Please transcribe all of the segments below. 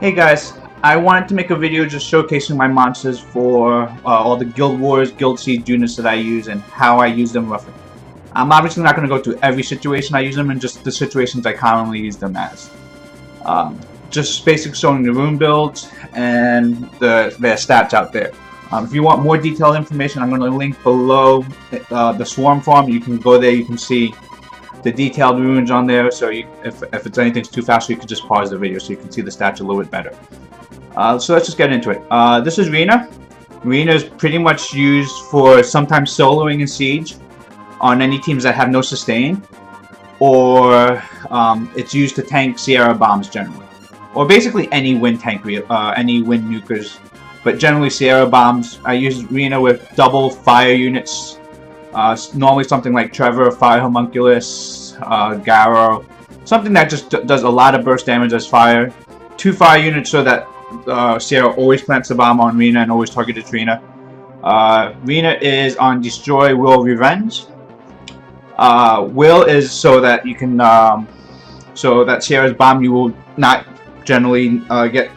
Hey guys, I wanted to make a video just showcasing my monsters for all the Guild Wars, Guild Siege units that I use and how I use them roughly. I'm obviously not going to go through every situation I use them in, just the situations I commonly use them as. Just basically showing the rune builds and their stats out there. If you want more detailed information, I'm going to link below the Swarm farm. You can go there, you can see the detailed runes on there, so if it's anything's too fast, you can just pause the video so you can see the stats a little bit better. So let's just get into it. This is Rena. Rena is pretty much used for sometimes soloing in Siege on any teams that have no sustain, or it's used to tank Sierra bombs generally, or basically any wind tank, any wind nukers, but generally Sierra bombs. I use Rena with double fire units. Normally something like Trevor, Fire Homunculus, Garrow, something that just does a lot of burst damage as fire. 2 fire units so that Sierra always plants the bomb on Rena and always targets Rena. Rena is on Destroy, Will, Revenge. Will is so that you can, so that Sierra's bomb you will not generally get.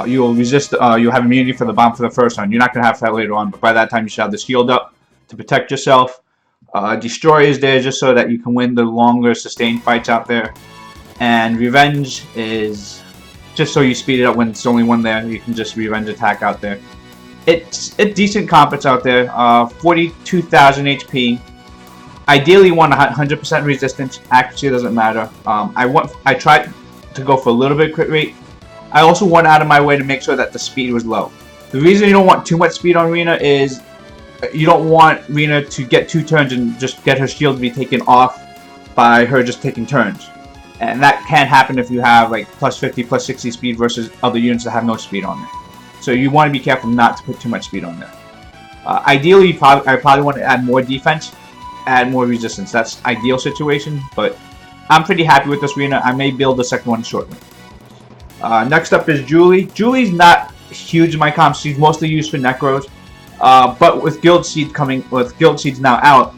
You will resist. You'll have immunity for the bomb for the first turn. You're not going to have that later on, but by that time you should have the shield up to protect yourself. Destroy is there just so that you can win the longer sustained fights out there. And Revenge is just so you speed it up when it's only one there. You can just revenge attack out there. It's a decent comp. It's out there. 42,000 HP. Ideally, you want 100% resistance. Accuracy doesn't matter. I tried to go for a little bit of crit rate. I also went out of my way to make sure that the speed was low. The reason you don't want too much speed on Rena is you don't want Rena to get 2 turns and just get her shield to be taken off by her just taking turns. And that can happen if you have like plus 50, plus 60 speed versus other units that have no speed on there. So you want to be careful not to put too much speed on there. Ideally, I probably want to add more defense, add more resistance. That's ideal situation, but I'm pretty happy with this Rena. I may build a second one shortly. Next up is Julie. Julie's not huge in my comps. She's mostly used for Necros. But with Guild Siege now out,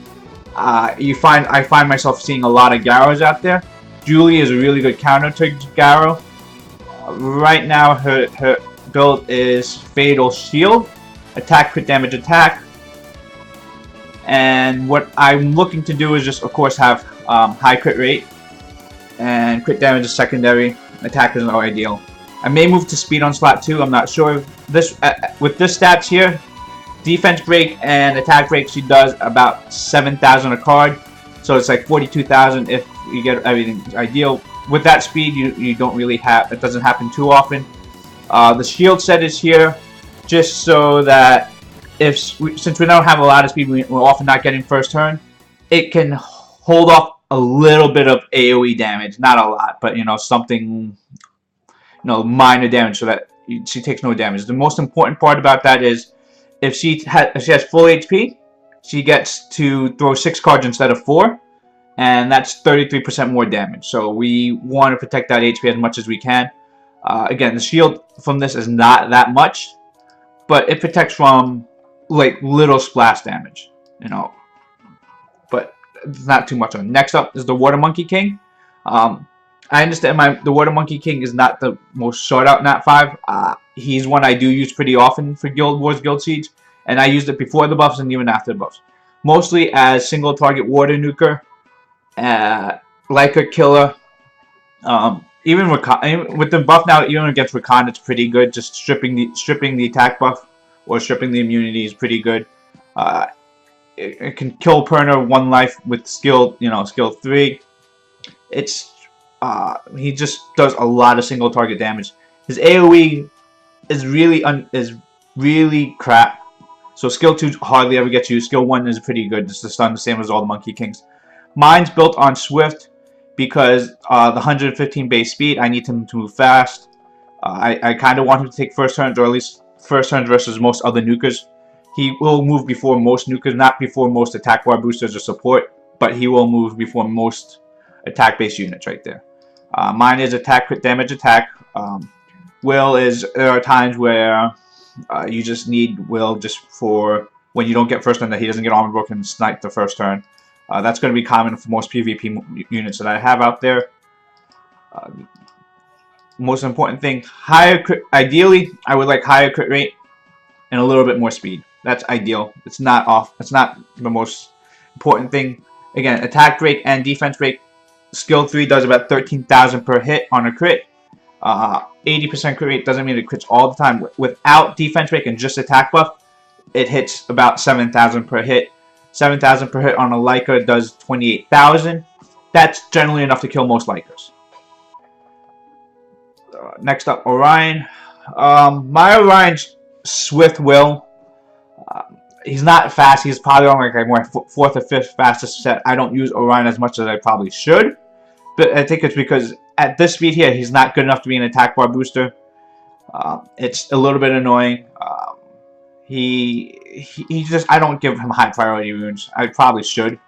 I find myself seeing a lot of Garrows out there. Julie is a really good counter to Garrow. Right now, her build is Fatal Shield, Attack, Crit Damage, Attack. And what I'm looking to do is just, of course, have high crit rate, and crit damage is secondary. Attack is not ideal. I may move to speed on slot 2. I'm not sure. This with this stats here. Defense break and attack break, she does about 7,000 a card, so it's like 42,000 if you get everything ideal. With that speed, you don't really have, it doesn't happen too often. The shield set is here just so that since we don't have a lot of speed, we're often not getting first turn. It can hold off a little bit of AOE damage, not a lot, but something, minor damage, so that she takes no damage. The most important part about that is, if she has full HP, she gets to throw 6 cards instead of 4, and that's 33% more damage. So we want to protect that HP as much as we can. Again, the shield from this is not that much, but it protects from like little splash damage, but it's not too much on. Next up is the Water Monkey King. I understand the Water Monkey King is not the most sought out Nat 5. He's one I do use pretty often for Guild Wars, Guild Siege, and I used it before the buffs and even after the buffs. Mostly as single target water nuker, like a killer. Even with the buff now, even against Recon, it's pretty good. Just stripping the attack buff or stripping the immunity is pretty good. It can kill Perner 1 life with skill, skill 3. He just does a lot of single target damage. His AOE is really crap. So skill 2 hardly ever gets used. Skill 1 is pretty good. It's the stun, the same as all the Monkey Kings. Mine's built on Swift because the 115 base speed. I need him to move fast. I kind of want him to take first turns, or at least first turns versus most other nukers. He will move before most nukers, not before most attack bar boosters or support, but he will move before most attack-based units right there. Mine is attack, crit damage, attack. Will is, there are times where you just need Will just for when you don't get first turn, that he doesn't get armor broken and snipe the first turn. That's going to be common for most PvP units that I have out there. most important thing, higher crit, ideally, I would like higher crit rate and a little bit more speed. That's ideal. It's not off. It's not the most important thing. Again, attack rate and defense rate. Skill 3 does about 13,000 per hit on a crit. 80% crit rate doesn't mean it crits all the time. Without defense rate and just attack buff, it hits about 7,000 per hit. 7,000 per hit on a Leica does 28,000. That's generally enough to kill most Leicas. Next up, Orion. My Orion's Swift Will. He's not fast. He's probably on like my 4th or 5th fastest set. I don't use Orion as much as I probably should. But I think it's because at this speed here, he's not good enough to be an attack bar booster. It's a little bit annoying. He just, I don't give him high priority runes. I probably should.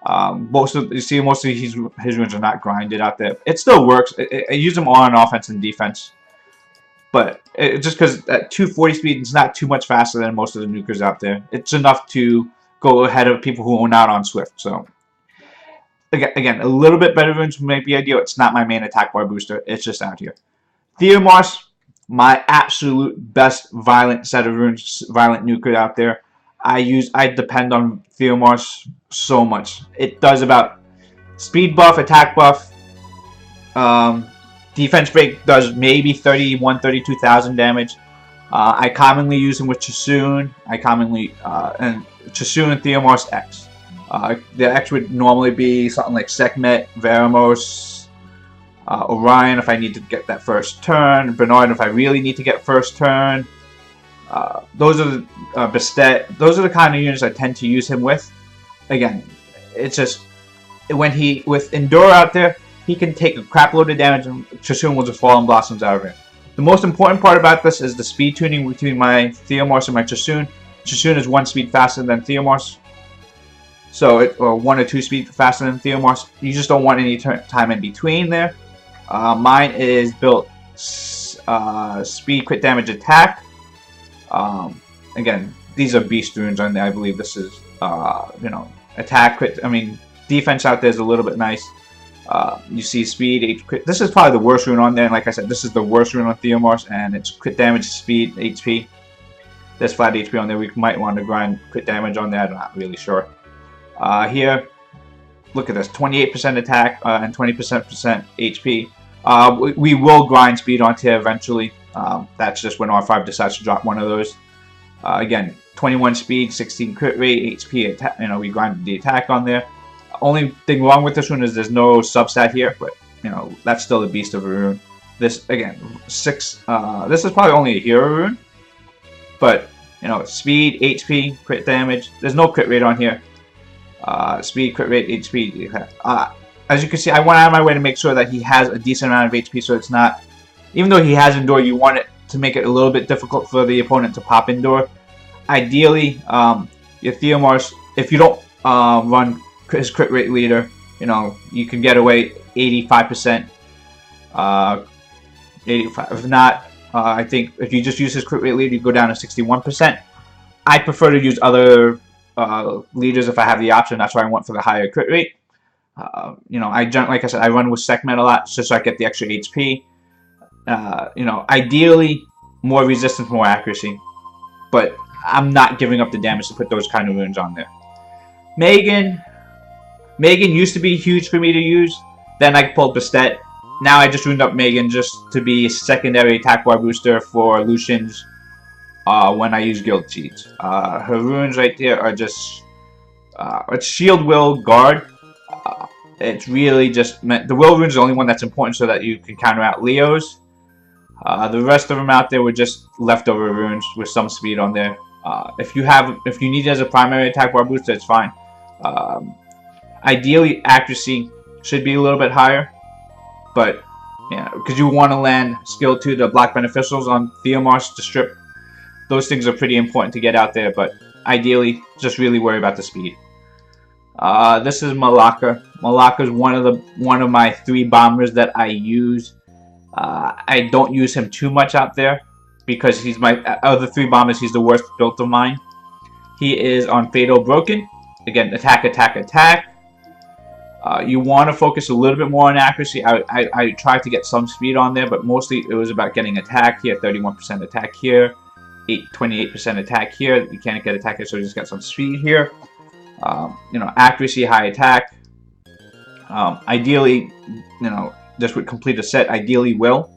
Most of his runes are not grinded out there. It still works. I use them all on offense and defense. But just because at 240 speed, it's not too much faster than most of the nukers out there. It's enough to go ahead of people who are not on Swift. So again, a little bit better runes might be ideal. It's not my main attack bar booster. It's just out here. Theomars, my absolute best violent set of runes, violent nuker out there. I depend on Theomars so much. It does about speed buff, attack buff. Defense break does maybe 32,000 damage. I commonly use him with Chillin. And Chillin and Theomars X. The X would normally be something like Sekhmet, Veramos, Orion if I need to get that first turn, Bernard if I really need to get first turn. Those are the Bastet. Those are the kind of units I tend to use him with. Again, it's just when with Endure out there, he can take a crap load of damage and Chillin will just fall and blossoms out of it. The most important part about this is the speed tuning between my Theomars and my Chillin. Chillin is 1 speed faster than Theomars. So or 1 or 2 speed faster than Theomars. You just don't want any time in between there. Mine is built speed, crit damage, attack. Again, these are beast runes on there. I believe this is attack, crit. I mean, defense out there is a little bit nice. You see speed, H crit. This is probably the worst rune on there. And like I said, this is the worst rune on Theomars, and it's crit damage, speed, HP. There's flat HP on there. We might want to grind crit damage on there. I'm not really sure. Here, look at this: 28% attack and 20% HP. We will grind speed onto here eventually. That's just when R5 decides to drop one of those. Again, 21 speed, 16 crit rate, HP. Attack. We grind the attack on there. Only thing wrong with this rune is there's no substat here, but that's still a beast of a rune. This again, 6. This is probably only a hero rune, but speed, HP, crit damage. There's no crit rate on here. Speed, crit rate, HP. As you can see, I went out of my way to make sure that he has a decent amount of HP, so it's not. Even though he has Endure, you want it to make it a little bit difficult for the opponent to pop Endure. Ideally, your Theomars, if you don't run his crit rate leader, you can get away 85%. 85. If not, I think if you just use his crit rate leader, you go down to 61%. I prefer to use other leaders if I have the option. That's why I went for the higher crit rate. Like I said, I run with Sekhmet a lot just so I get the extra HP. Ideally, more resistance, more accuracy. But I'm not giving up the damage to put those kind of runes on there. Megan used to be huge for me to use. Then I pulled Bastet. Now I just runed up Megan just to be a secondary attack bar booster for Lucians when I use guild cheats. Her runes right there are just it's Shield, Will, Guard. It's really just the Will rune is the only one that's important so that you can counter out Leos. The rest of them out there were just leftover runes with some speed on there. If you need it as a primary attack bar booster, it's fine. Ideally, accuracy should be a little bit higher, but because you want to land skill 2 to block beneficials on Theomars to strip. Those things are pretty important to get out there, but ideally, just really worry about the speed. This is Malacca. Malacca is one of my 3 bombers that I use. I don't use him too much out there because he's my other 3 bombers. He's the worst built of mine. He is on Fatal Broken. Again, attack, attack, attack. You want to focus a little bit more on accuracy. I tried to get some speed on there, but mostly it was about getting attack here, 31% attack here, 28% attack here. You can't get attack here, so you just got some speed here. You know, accuracy, high attack. Ideally, you know, this would complete a set. Ideally, will,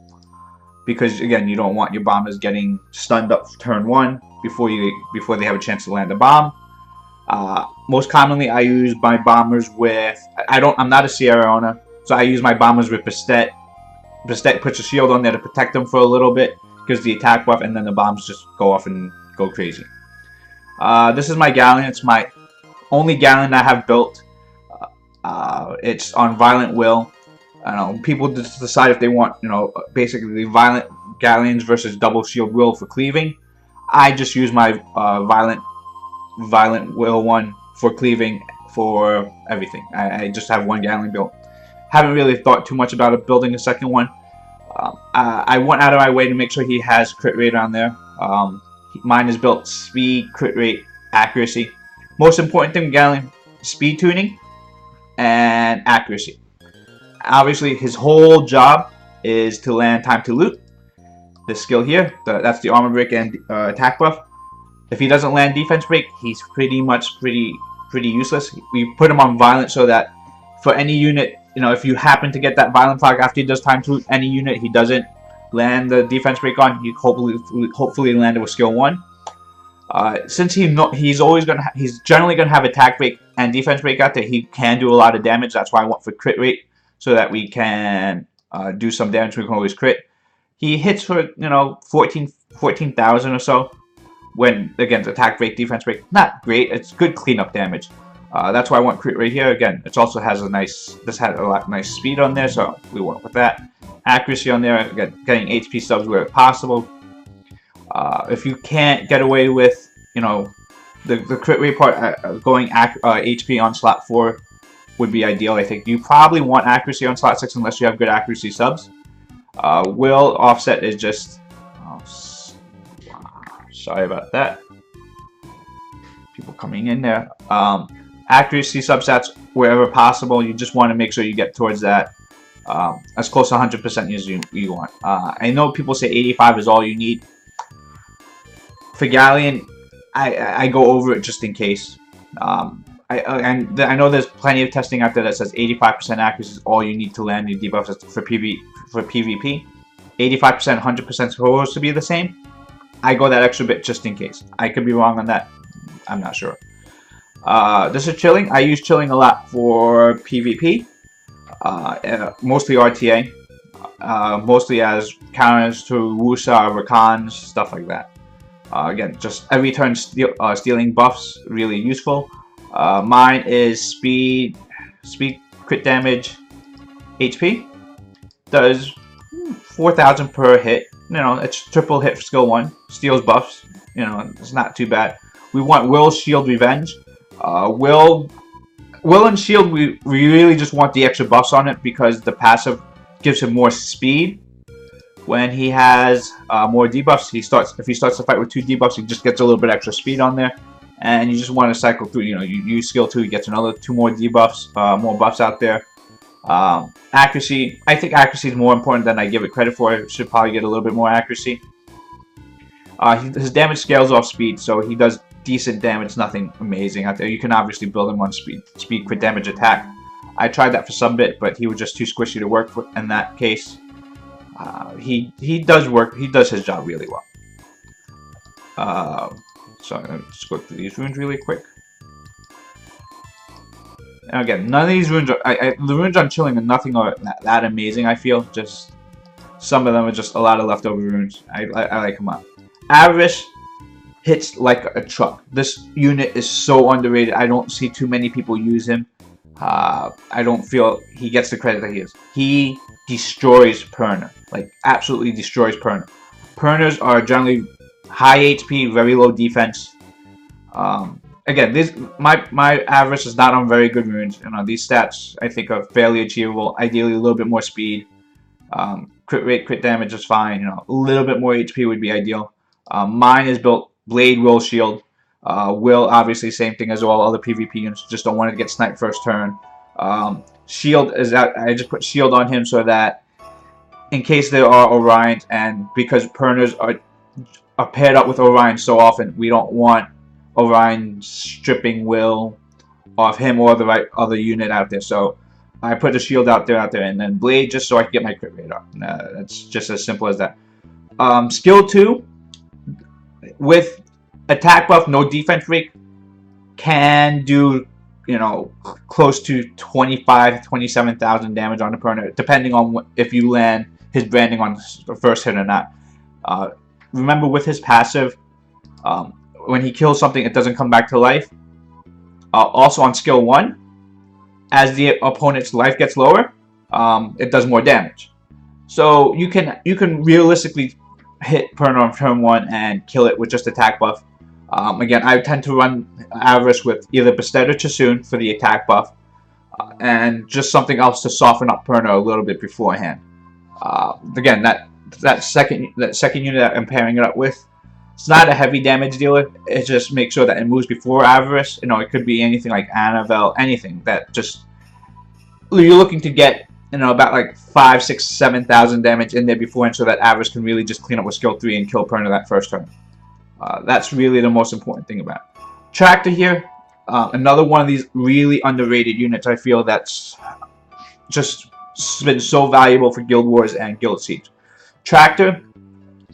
because again, you don't want your bombers getting stunned up for turn 1 before they have a chance to land a bomb. Most commonly, I use my bombers with. I'm not a Sierra owner, so I use my bombers with Bastet. Bastet puts a shield on there to protect them for a little bit, gives the attack buff, and then the bombs just go off and go crazy. This is my Galleon. It's my only Galleon I have built. It's on Violent Will. I don't know, people just decide if they want, you know, basically Violent Galleons versus Double Shield Will for cleaving. I just use my Violent Will one for cleaving for everything. I just have one Galleon built. Haven't really thought too much about it building a second one. I went out of my way to make sure he has crit rate on there. Mine is built speed, crit rate, accuracy. Most important thing, Galleon, speed tuning and accuracy. Obviously, his whole job is to land time to loot. This skill here, that's the armor break and attack buff. If he doesn't land defense break, he's pretty useless. We put him on violent so that for any unit, you know, if you happen to get that violent flag after he does time to loot, any unit he doesn't land the defense break on, you hopefully land it with skill 1. Since he's generally gonna have attack break and defense break out there, he can do a lot of damage. That's why I went for crit rate, so that we can do some damage. We can always crit. He hits for, you know, 14,000 or so. When again, attack break, defense break, not great. It's good cleanup damage. That's why I want crit rate here. Again, it also has a nice. This had a lot nice speed on there, so we went with that. Accuracy on there. Again, getting HP subs where possible. If you can't get away with, you know, the crit rate part, going HP on slot 4 would be ideal. I think you probably want accuracy on slot 6 unless you have good accuracy subs. Will offset is just. Sorry about that. People coming in there. Accuracy substats wherever possible. You just want to make sure you get towards that as close to 100% as you want. I know people say 85 is all you need. For Galleon, I go over it just in case. I know there's plenty of testing out there that says 85% accuracy is all you need to land your debuffs for PvP. 85%, 100% supposed to be the same. I go that extra bit just in case. I could be wrong on that. I'm not sure. This is Chillin. I use Chillin a lot for PvP. Mostly RTA. Mostly as counters to Wusa, Rakans, stuff like that. Again, just every turn stealing buffs, really useful. Mine is speed, crit damage, HP. Does 4,000 per hit. You know, it's triple hit for skill 1. Steals buffs. You know, it's not too bad. We want Will, Shield, Revenge. Will and Shield, we really just want the extra buffs on it because the passive gives him more speed. When he has more debuffs, if he starts to fight with 2 debuffs, he just gets a little bit extra speed on there. And you just want to cycle through. You know, you use skill 2, he gets another 2 more debuffs, more buffs out there. Accuracy, I think accuracy is more important than I give it credit for. It should probably get a little bit more accuracy. His damage scales off speed, so he does decent damage, nothing amazing out there. You can obviously build him on speed, crit damage, attack. I tried that for some bit, but he was just too squishy to work with in that case. He does work. He does his job really well. So I'm gonna just go through these runes really quick. And again, none of these runes are. The runes on Chillin are nothing that amazing. I feel just some of them are just a lot of leftover runes. I like them up. Avarice hits like a truck. This unit is so underrated. I don't see too many people use him. I don't feel he gets the credit that he is. He destroys Perna, like absolutely destroys Perna. Pernas are generally high HP, very low defense. Again, my avarice is not on very good runes. You know, these stats I think are fairly achievable. Ideally, a little bit more speed. Crit rate, crit damage is fine. You know, a little bit more HP would be ideal. Mine is built Blade, Will, Shield. Will, obviously, same thing as all other PvP units. Just don't want to get sniped first turn. Shield is out. I just put shield on him so that in case there are Orions, and because Perners are paired up with Orion so often, we don't want Orion stripping will of him or the right other unit out there. So I put a shield out there, and then Blade just so I can get my crit rate up. That's just as simple as that. Skill 2 with attack buff, no defense rate, can do, you know, close to 27,000 damage on the Perner, depending on if you land his branding on the first hit or not. Remember, with his passive, when he kills something, it doesn't come back to life. Also on skill 1, as the opponent's life gets lower, it does more damage. So you can realistically hit Perner on turn 1 and kill it with just attack buff. Again, I tend to run Avarice with either Bastet or Chassoon for the attack buff, and just something else to soften up Perner a little bit beforehand. Again, that second unit that I'm pairing it up with, it's not a heavy damage dealer. It just makes sure that it moves before Avarice. You know, it could be anything like Annabelle, anything that just you're looking to get, you know, about like 5, 6, 7,000 damage in there beforehand, so that Avarice can really just clean up with skill 3 and kill Perner that first turn. That's really the most important thing about it. Tractor here, another one of these really underrated units. I feel that's just been so valuable for Guild Wars and Guild Siege. Tractor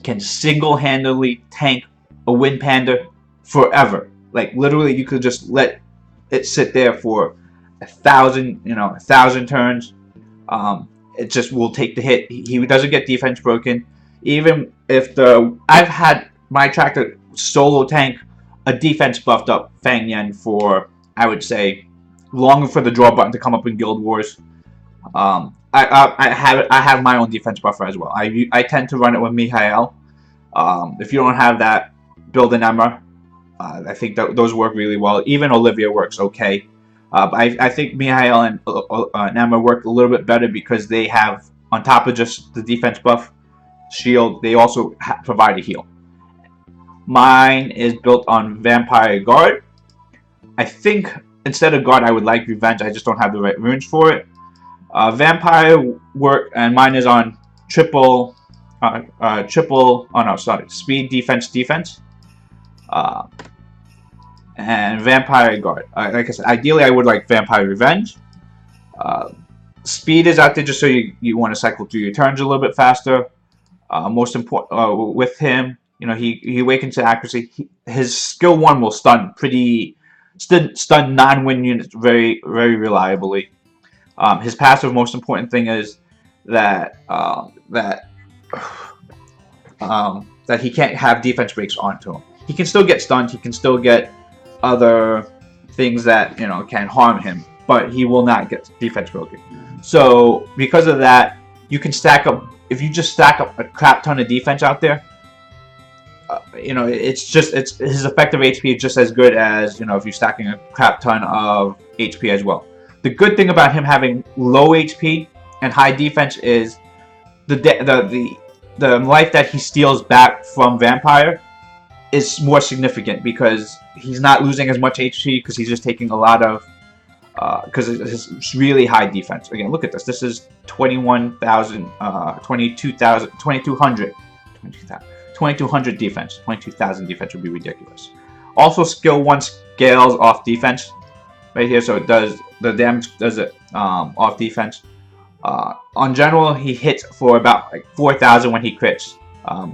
can single-handedly tank a Wind Panda forever. Like literally, you could just let it sit there for 1,000 turns. It just will take the hit. He doesn't get defense broken. Even if I've had my Tractor solo tank a defense buffed up Fang Yen for, I would say, longer for the draw button to come up in Guild Wars. I have my own defense buffer as well. I tend to run it with Mihail. If you don't have that, build an Emma. I think those work really well. Even Olivia works okay. But I think Mihail and Emma work a little bit better because they have, on top of just the defense buff, shield, they also provide a heal. Mine is built on Vampire Guard. I think instead of Guard, I would like Revenge. I just don't have the right runes for it. Vampire work, and mine is on triple. Speed, defense. And Vampire Guard. Like I said, ideally I would like Vampire Revenge. Speed is out there just so you want to cycle through your turns a little bit faster. Most important with him, you know, he awakens to accuracy. His skill 1 will stun non-win units very, very reliably. His passive, most important thing is that that he can't have defense breaks onto him. He can still get stunned. He can still get other things that, you know, can harm him, but he will not get defense broken. So because of that, you can stack up. If you just stack up a crap ton of defense out there, you know, it's his effective HP is just as good as, you know, if you're stacking a crap ton of HP as well. The good thing about him having low HP and high defense is the life that he steals back from Vampire is more significant because he's not losing as much HP because he's just taking a lot of because it's really high defense. Again, look at this. This is 21,000, 22,000, 2,200, 2,200 defense. 22,000 defense would be ridiculous. Also, skill 1 scales off defense right here, so it does the damage. Does it off defense? On general, he hits for about like 4,000 when he crits.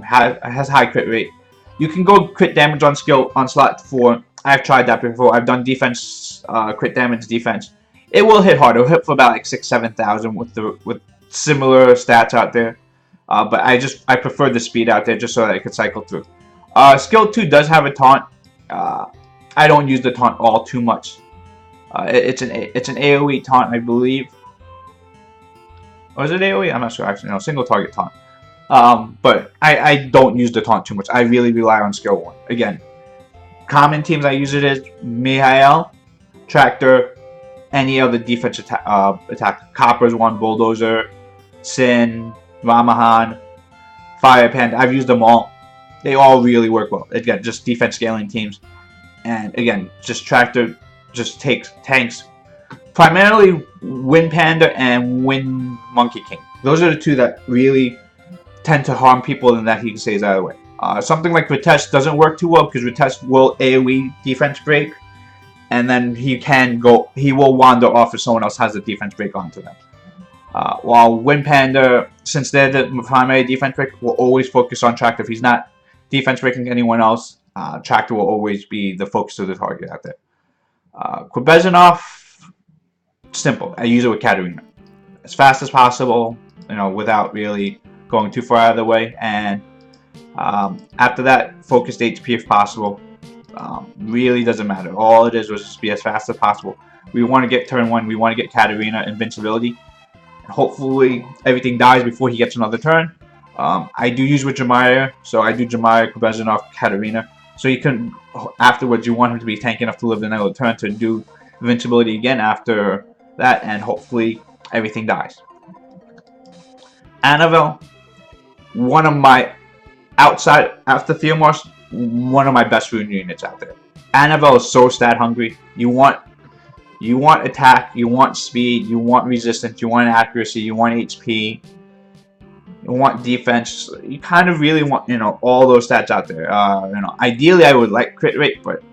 Has high crit rate. You can go crit damage on slot 4. I've tried that before. I've done defense, crit damage defense. It will hit hard. It'll hit for about like 6,000-7,000 with similar stats out there. But I prefer the speed out there just so that I could cycle through. Skill 2 does have a taunt. I don't use the taunt all too much. It's an AoE taunt, I believe. Or is it AoE? I'm not sure actually. No, single target taunt. But I don't use the taunt too much. I really rely on skill 1. Again, common teams I use it as Mihail, Tractor, any other defense attack. Copper's one, Bulldozer, Sin, Ramahan, Fire Panda. I've used them all. They all really work well. Again, just defense scaling teams. And again, just Tractor just takes tanks primarily Wind Panda and Wind Monkey King. Those are the two that really tend to harm people and that he stays out of the way. Something like Ritesh doesn't work too well because Ritesh will AoE defense break, and then he will wander off if someone else has a defense break onto them. While Wind Panda, since they're the primary defense break, will always focus on Tractor. If he's not defense breaking anyone else, Tractor will always be the focus of the target out there. Kwebezanov, simple. I use it with Katarina. As fast as possible, without really going too far out of the way. And after that, focused HP if possible. Really doesn't matter. All it is was just be as fast as possible. We want to get turn 1. We want to get Katarina invincibility. Hopefully everything dies before he gets another turn. I do use with Jemaya, so I do Jemaya, Kwebezanov, Katarina. So you can, afterwards, you want him to be tanky enough to live another turn to do invincibility again after that, and hopefully everything dies. Annabelle, one of my, outside, after Theomars, one of my best rune units out there. Annabelle is so stat hungry. You want attack, you want speed, you want resistance, you want accuracy, you want HP, you want defense. You kind of really want, all those stats out there. Ideally I would like crit rate, but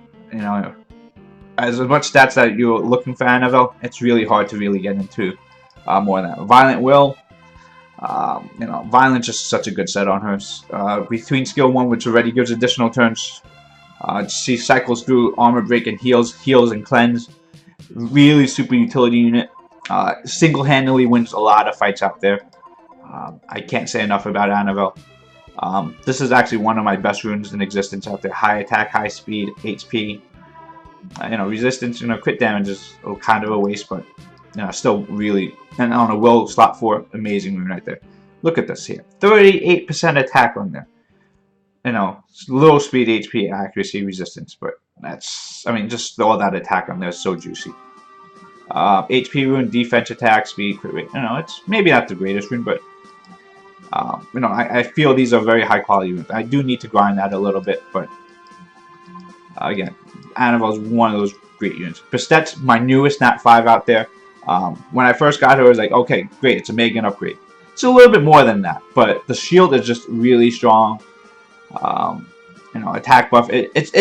as much stats that you're looking for Annabelle, it's really hard to really get into more than that. Violent Will, Violence just such a good set on her. Between skill 1, which already gives additional turns, she cycles through armor break and heals and cleanse. Really super utility unit. Single-handedly wins a lot of fights out there. I can't say enough about Annabelle. This is actually one of my best runes in existence out there. High attack, high speed, HP. Resistance, crit damage is kind of a waste, but still really, and on a Will slot 4, amazing rune right there. Look at this here, 38% attack on there. Low speed, HP, accuracy, resistance, but that's, just all that attack on there is so juicy. HP rune, defense, attack, speed, crit rate. It's maybe not the greatest rune, but I feel these are very high quality runes. I do need to grind that a little bit, but again, Annabelle is one of those great units. Bastette's my newest Nat 5 out there. When I first got her, I was like, okay, great, it's a Megan upgrade. It's a little bit more than that, but the shield is just really strong. Attack buff. It's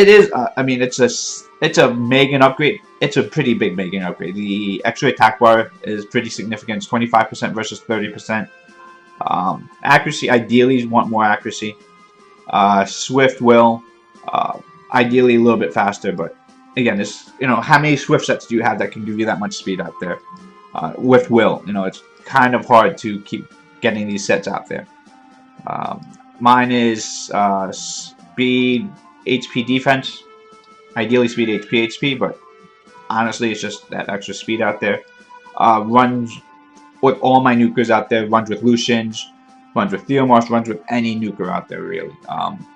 a Megan upgrade. It's a pretty big Megan upgrade. The extra attack bar is pretty significant. It's 25% versus 30%. Accuracy, ideally, you want more accuracy. Swift Will, ideally a little bit faster, but again, it's, how many Swift sets do you have that can give you that much speed out there? With Will, it's kind of hard to keep getting these sets out there. Mine is speed, HP, defense. Ideally speed, HP, but honestly, it's just that extra speed out there. Runs with all my nukers out there. Runs with Lucians, runs with Theomars, runs with any nuker out there, really.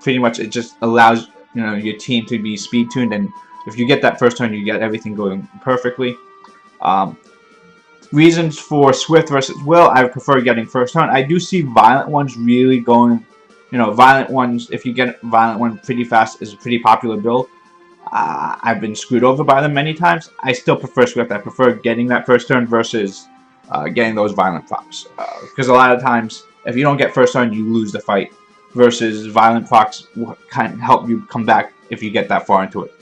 Pretty much, it just allows your team to be speed tuned, and if you get that first turn, you get everything going perfectly. Reasons for Swift versus Will, I prefer getting first turn. I do see Violent ones really going, Violent ones, if you get Violent one pretty fast, is a pretty popular build. I've been screwed over by them many times. I still prefer Swift. I prefer getting that first turn versus getting those Violent procs. Because a lot of times, if you don't get first turn, you lose the fight. Versus Violent procs kind of help you come back if you get that far into it.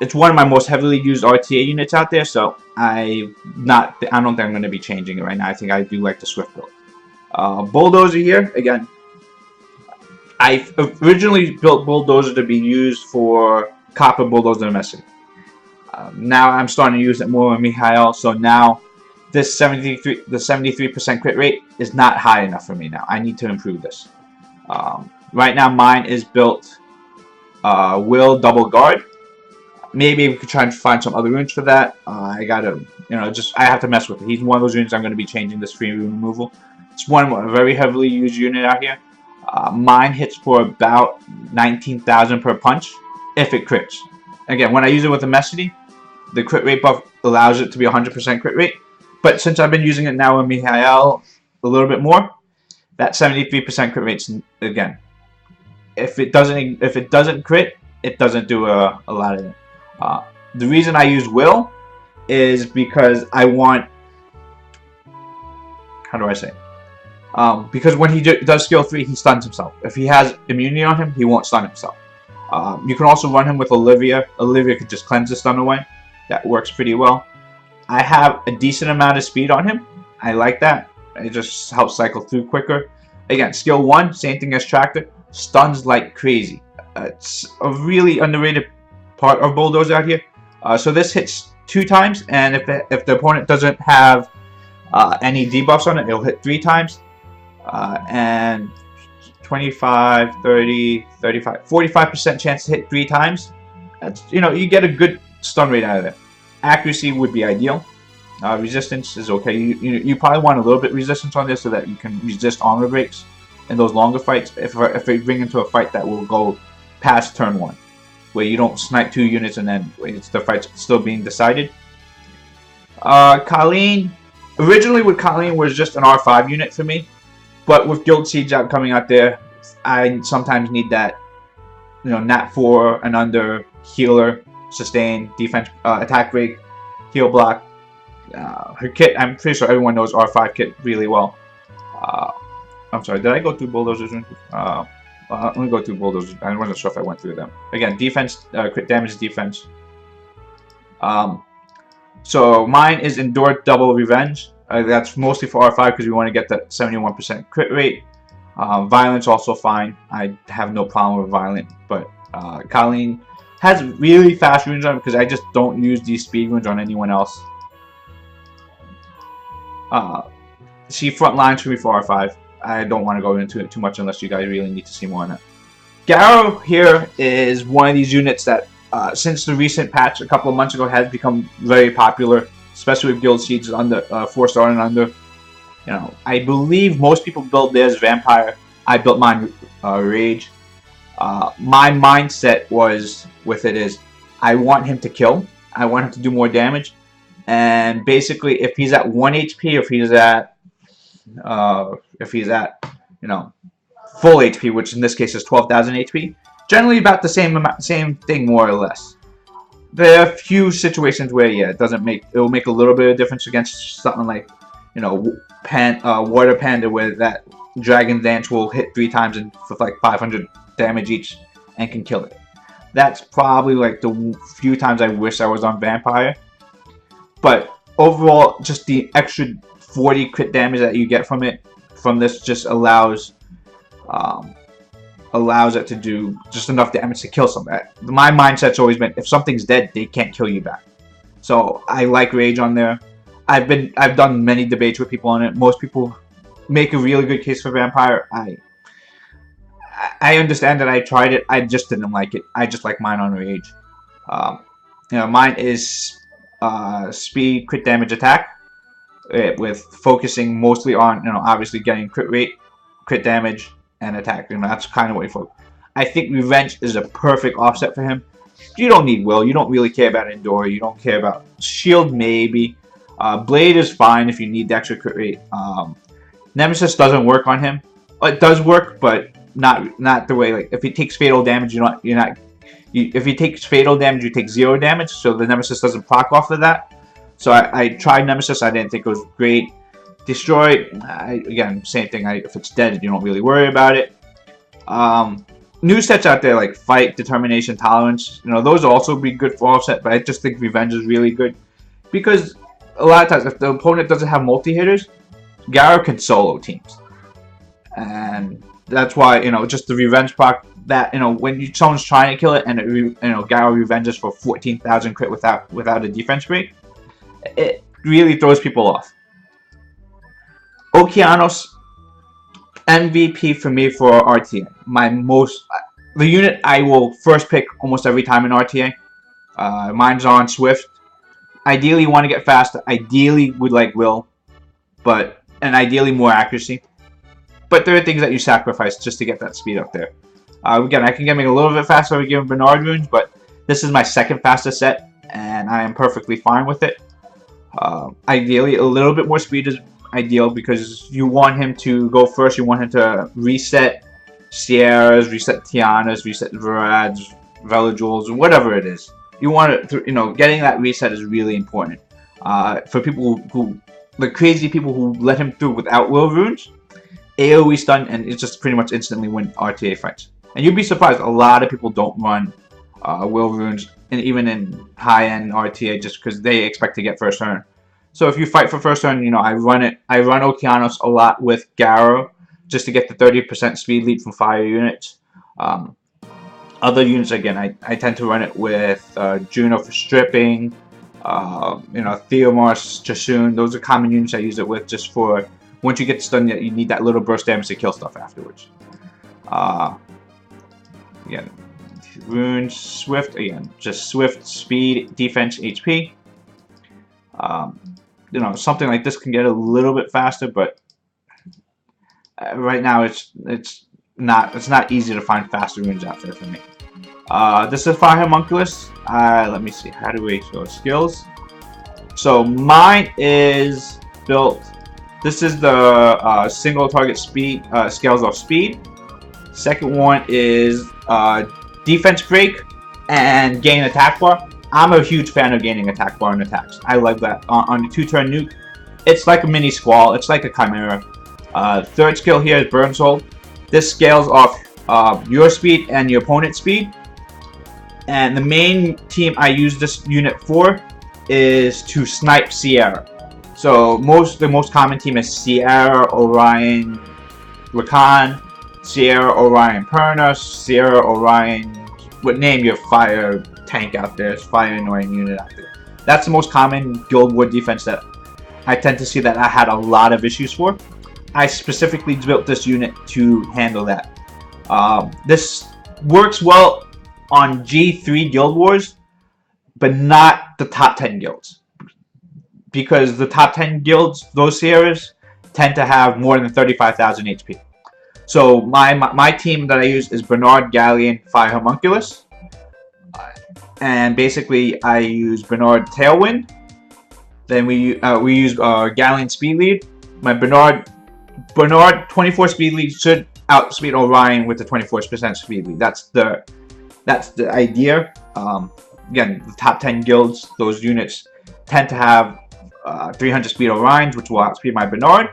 It's one of my most heavily used RTA units out there, so I don't think I'm going to be changing it right now. I think I do like the Swift build. Bulldozer here, again, I originally built Bulldozer to be used for Copper Bulldozer domestic. Now I'm starting to use it more with Mikhail, so now the 73% crit rate is not high enough for me now. I need to improve this. Right now mine is built Will double guard. Maybe we could try and find some other runes for that. I gotta, I have to mess with it. He's one of those runes I'm going to be changing this free rune removal. It's a very heavily used unit out here. Mine hits for about 19,000 per punch if it crits. Again, when I use it with the Messity, the crit rate buff allows it to be 100% crit rate. But since I've been using it now with Mikhail a little bit more, that 73% crit rate's, again, if it doesn't crit, it doesn't do a lot of it. The reason I use Will is because I want, how do I say? Because when he does skill 3, he stuns himself. If he has immunity on him, he won't stun himself. You can also run him with Olivia. Olivia could just cleanse the stun away. That works pretty well. I have a decent amount of speed on him. I like that. It just helps cycle through quicker. Again, skill 1, same thing as Tractor. Stuns like crazy. It's a really underrated part of Bulldozer out here. So this hits 2 times, and if the opponent doesn't have any debuffs on it, it'll hit 3 times. And 25, 30, 35, 45% chance to hit 3 times. That's, you get a good stun rate out of it. Accuracy would be ideal. Resistance is okay. You probably want a little bit resistance on this so that you can resist armor breaks in those longer fights. If they bring into a fight that will go past turn 1, where you don't snipe 2 units and then the fight's still being decided. Colleen, originally with Colleen was just an R5 unit for me, but with Guild Siege coming out there, I sometimes need that, nat 4 and under healer, sustain, defense, attack break, heal block. Her kit, I'm pretty sure everyone knows R5 kit really well. I'm sorry, did I go through Bulldozers? Let me go through Bulldozers. I wasn't sure if I went through them. Again, defense, crit damage, defense. So mine is Endure Double Revenge. That's mostly for R5 because we want to get that 71% crit rate. Violence also fine. I have no problem with Violent, but Colleen has really fast runes on because I just don't use these speed runes on anyone else. She front lines for me for R5. I don't want to go into it too much unless you guys really need to see more on it. Garrow here is one of these units that, since the recent patch a couple of months ago, has become very popular, especially with Guild Siege under 4-star and under. I believe most people build theirs Vampire. I built mine Rage. My mindset was with it is, I want him to kill. I want him to do more damage. And basically, if he's at 1 HP, or if he's at full HP, which in this case is 12,000 HP, generally about the same thing more or less. There are a few situations where it will make a little bit of difference against something like Water Panda, where that Dragon Dance will hit 3 times and for like 500 damage each and can kill it. That's probably like the few times I wish I was on Vampire. But overall, just the extra 40 crit damage that you get from this just allows it to do just enough damage to kill something. My mindset's always been, if something's dead, they can't kill you back. So I like Rage on there. I've done many debates with people on it. Most people make a really good case for Vampire. I understand that I tried it. I just didn't like it. I just like mine on Rage. Mine is speed, crit damage, attack, with focusing mostly on obviously getting crit rate, crit damage, and attack. That's kind of what you focus. I think Revenge is a perfect offset for him. You don't need Will. You don't really care about Endure. You don't care about Shield, maybe. Blade is fine if you need the extra crit rate. Nemesis doesn't work on him. It does work, but not the way. Like if he takes fatal damage, if he takes fatal damage, you take 0 damage, so the Nemesis doesn't proc off of that. So I tried Nemesis. I didn't think it was great. Destroy, again, same thing. If it's dead, you don't really worry about it. New sets out there like Fight, Determination, Tolerance. Those will also be good for offset, but I just think Revenge is really good. Because a lot of times, if the opponent doesn't have multi-hitters, Garrow can solo teams. And that's why, just the Revenge proc, that, when someone's trying to kill it and Garrow revenges for 14,000 crit without a defense break, it really throws people off. Okeanos, MVP for me for RTA. The unit I will first pick almost every time in RTA. Mine's on Swift. Ideally, you want to get faster. Ideally, would like Will, and ideally more accuracy. But there are things that you sacrifice just to get that speed up there. Again, I can get me a little bit faster with giving Bernard runes, but this is my second fastest set, and I am perfectly fine with it. Ideally, a little bit more speed is ideal because you want him to go first. You want him to reset Sierras, reset Tianas, reset Verads, Velajules, whatever it is. You want it to, getting that reset is really important. For people who the crazy people who let him through without will runes, AoE stun, and it's just pretty much instantly win RTA fights. And you'd be surprised, a lot of people don't run will runes, and even in high-end RTA, just because they expect to get first turn. So if you fight for first turn, you know, I run Okeanos a lot with Garo, just to get the 30% speed lead from fire units. Other units, again, I tend to run it with Juno for stripping, you know, Theomars, Jasun. Those are common units I use it with, just for once you get stunned, you need that little burst damage to kill stuff afterwards. Again, Rune, Swift, again, just Swift, Speed, Defense, HP. You know, something like this can get a little bit faster, but right now it's not easy to find faster runes out there for me. This is Fire Homunculus. Let me see. How do we show skills? So mine is built. This is the single target speed scales off speed. Second one is defense break and gain attack bar. I'm a huge fan of gaining attack bar and attacks. I like that. On the 2-turn nuke, it's like a mini squall. It's like a chimera. Third skill here is Burn Soul. This scales off your speed and your opponent's speed. And the main team I use this unit for is to snipe Sierra. So the most common team is Sierra, Orion, Rakan, Sierra, Orion, Perna, Sierra, Orion. What name your fire tank out there? It's fire annoying unit out there. That's the most common Guild War defense that I tend to see that I had a lot of issues for. I specifically built this unit to handle that. This works well on G3 Guild Wars, but not the top 10 guilds. Because the top 10 guilds, those Sierras, tend to have more than 35,000 HP. So my team that I use is Bernard, Galleon, Fire Homunculus. And basically I use Bernard Tailwind. Then we use Galleon Speed Lead. My Bernard 24 speed lead should outspeed Orion with the 24% speed lead. That's the idea. Again, the top 10 guilds, those units tend to have 300 speed Orions, which will outspeed my Bernard.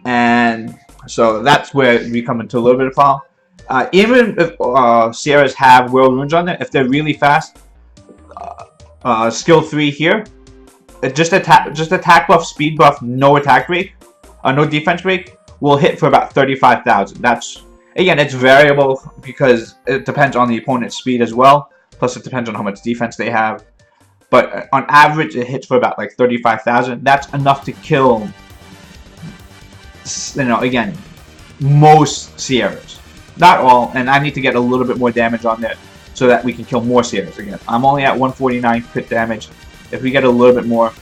And so that's where we come into a little bit of fall. Even if Sierras have World Runes on it, if they're really fast, skill 3 here, just attack buff, speed buff, no attack break, no defense break, will hit for about 35,000. That's, again, it's variable because it depends on the opponent's speed as well. Plus, it depends on how much defense they have. But on average, it hits for about like 35,000. That's enough to kill, you know, again, most Sierras. Not all, and I need to get a little bit more damage on there so that we can kill more Sierras again. I'm only at 149 crit damage. If we get a little bit more,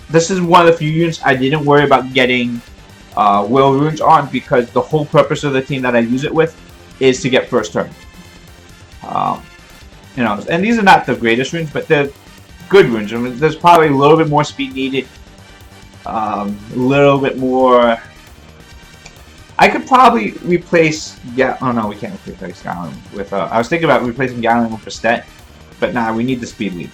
this is one of the few units I didn't worry about getting Will Runes on, because the whole purpose of the team that I use it with is to get first turn. You know, and these are not the greatest runes, but they're good runes. I mean, there's probably a little bit more speed needed, a little bit more. I could probably replace. Yeah, oh no, we can't replace Galleon with. I was thinking about replacing Galleon with Bastet, but nah, we need the speed lead.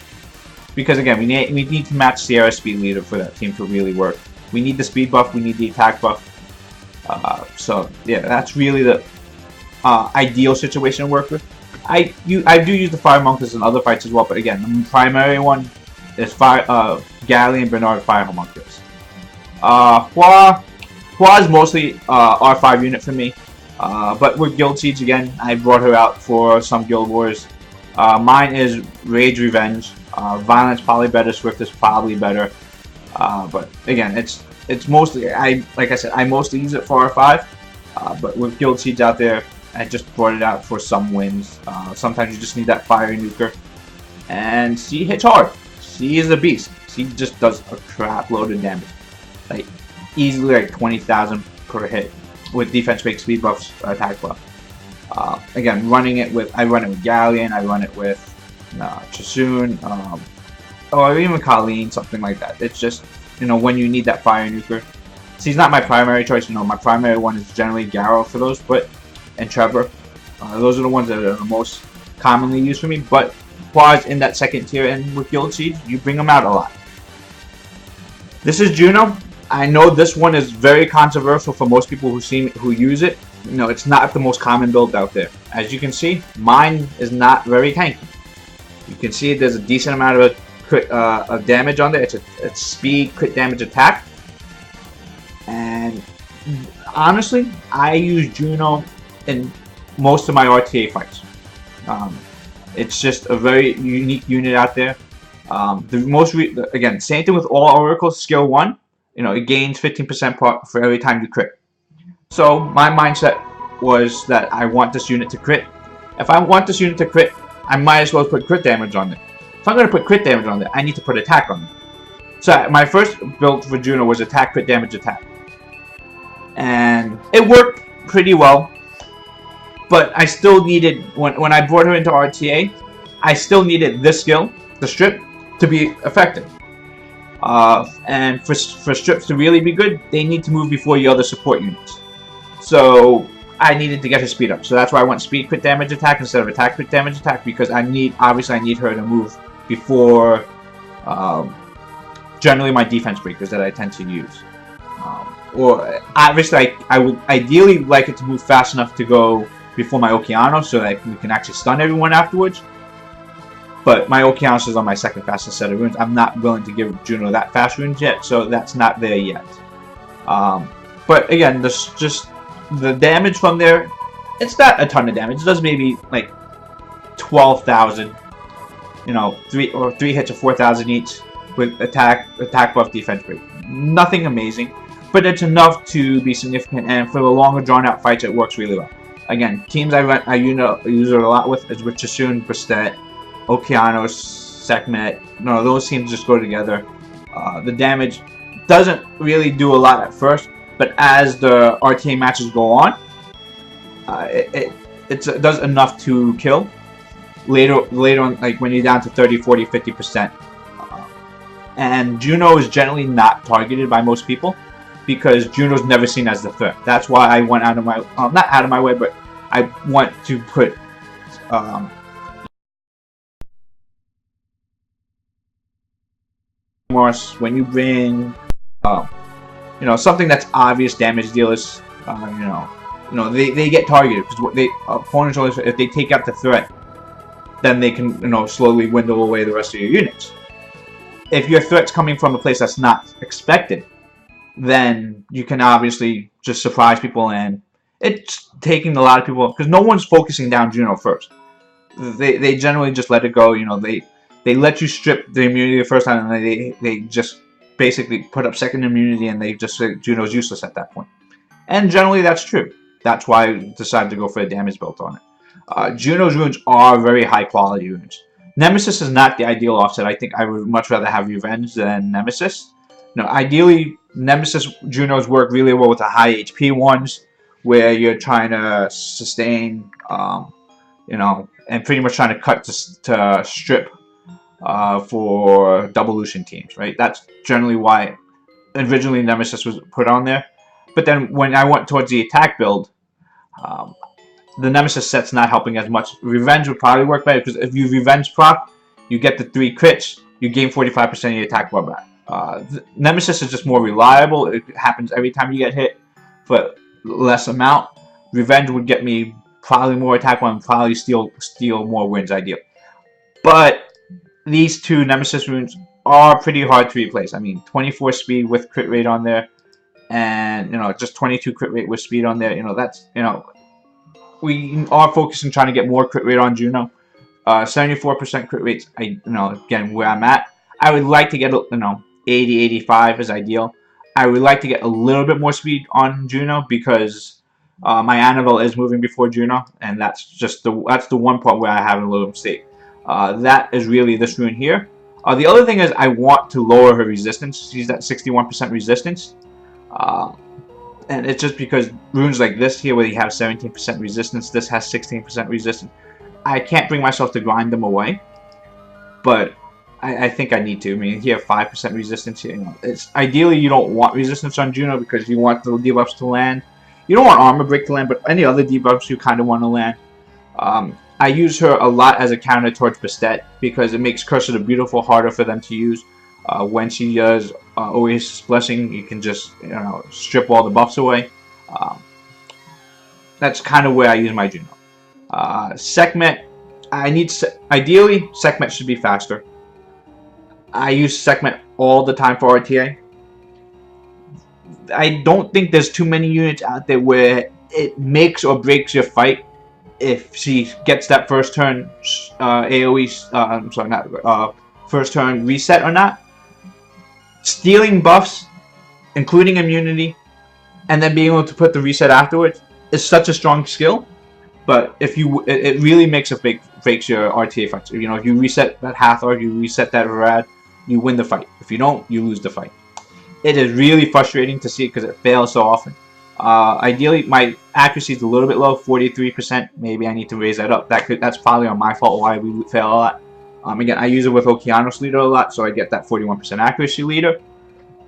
Because again, we need to match Sierra's speed leader for that team to really work. We need the speed buff, we need the attack buff. So yeah, that's really the ideal situation to work with. I do use the Fire Homunculus in other fights as well, but again, the primary one is Galleon, Bernard, Fire Homunculus. Hua is mostly R5 unit for me, but with Guild Siege again, I brought her out for some Guild Wars. Mine is Rage Revenge. Violence probably better, Swift is probably better. But again, it's mostly, like I said, I mostly use it for R5. But with Guild Siege out there, I just brought it out for some wins. Sometimes you just need that fire nuker. And she hits hard. She is a beast. She just does a crap load of damage. Like, easily like 20,000 per hit with defense break, speed buffs, attack buff. Again, I run it with Galleon, I run it with Jasun, or even Colleen, something like that. It's just, you know, when you need that fire nuker. She's not my primary choice, you know, my primary one is generally Garo for those, and Trevor. Those are the ones that are the most commonly used for me, but Quad's in that second tier, and with Guild Siege, you bring them out a lot. This is Juno. I know this one is very controversial for most people who use it. You know, it's not the most common build out there. As you can see, mine is not very tanky. You can see there's a decent amount of crit, damage on there. It's speed, crit damage, attack. And honestly, I use Juno in most of my RTA fights. It's just a very unique unit out there. Again, same thing with all oracles. Skill 1, you know, it gains 15% for every time you crit. So my mindset was that I want this unit to crit. If I want this unit to crit, I might as well put crit damage on it. If I'm going to put crit damage on it, I need to put attack on it. So my first build for Juno was attack, crit damage, attack. And it worked pretty well. But I still needed, when I brought her into RTA, I still needed this skill, the strip, to be effective. And for strips to really be good, they need to move before your other support units. So I needed to get her speed up. So that's why I went speed, crit damage, attack instead of attack, crit damage, attack, because obviously I need her to move before generally my defense breakers that I tend to use. Or obviously I would ideally like it to move fast enough to go before my Okeanos so that we can actually stun everyone afterwards. But my Okeanos is on my second fastest set of runes. I'm not willing to give Juno that fast runes yet, so that's not there yet. But again, just the damage from there, it's not a ton of damage. It does maybe like 12,000. You know, three hits of 4,000 each with attack buff, defense break. Nothing amazing, but it's enough to be significant. And for the longer drawn out fights, it works really well. Again, teams I use it a lot with is with Chillin, Bastet, Okeanos, Sekhmet. No, those teams just go together. The damage doesn't really do a lot at first, but as the RTA matches go on, it does enough to kill. Later on, like when you're down to 30, 40, 50%. And Juno is generally not targeted by most people, because Juno's never seen as the threat. That's why I went out of my, not out of my way, but I want to put when you bring, you know, something that's obvious damage dealers, you know, they get targeted because opponents always, if they take out the threat, then they can, you know, slowly dwindle away the rest of your units. If your threat's coming from a place that's not expected, then you can obviously just surprise people, and it's taking a lot of people, because no one's focusing down Juno first. They generally just let it go. You know, they let you strip the immunity the first time, and they just basically put up second immunity, and they just say Juno's useless at that point. And generally that's true. That's why I decided to go for a damage build on it. Juno's runes are very high quality runes. Nemesis is not the ideal offset. I think I would much rather have Revenge than Nemesis. No, ideally, Nemesis Junos work really well with the high HP ones, where you're trying to sustain, you know, and pretty much trying to cut to strip for double Lucian teams, right? That's generally why originally Nemesis was put on there. But then when I went towards the attack build, the Nemesis set's not helping as much. Revenge would probably work better, because if you Revenge proc, you get the 3 crits, you gain 45% of your attack bar back. Nemesis is just more reliable. It happens every time you get hit, but less amount. Revenge would get me probably more attack bar and probably steal more wins, ideally. But these two Nemesis runes are pretty hard to replace. I mean, 24 speed with crit rate on there, and, you know, just 22 crit rate with speed on there. You know, that's, you know, we are focusing trying to get more crit rate on Juno. 74% crit rates, you know, again, where I'm at. I would like to get, you know, 80, 85 is ideal. I would like to get a little bit more speed on Juno, because my Annabelle is moving before Juno, and that's just the one part where I have a little mistake. That is really this rune here. The other thing is I want to lower her resistance. She's at 61% resistance. And it's just because runes like this here, where you have 17% resistance, this has 16% resistance. I can't bring myself to grind them away, but I think I need to. I mean, here 5% resistance here. You know, it's ideally you don't want resistance on Juno, because you want the debuffs to land. You don't want armor break to land, but any other debuffs you kind of want to land. I use her a lot as a counter towards Bastet, because it makes Curse of the Beautiful harder for them to use when she does Oasis Blessing, you can just strip all the buffs away. That's kind of where I use my Juno. Sekhmet, ideally Sekhmet should be faster. I use Sekhmet all the time for RTA. I don't think there's too many units out there where it makes or breaks your fight if she gets that first turn AoE. I'm sorry, not first turn reset or not. Stealing buffs, including immunity, and then being able to put the reset afterwards is such a strong skill. But if you, it really makes a breaks your RTA fights. You know, if you reset that Hathor, you reset that Varad, you win the fight. If you don't, you lose the fight. It is really frustrating to see because it fails so often. Ideally, my accuracy is a little bit low, 43%. Maybe I need to raise that up. That's probably on my fault why we fail a lot. Again, I use it with Okeanos leader a lot, so I get that 41% accuracy leader.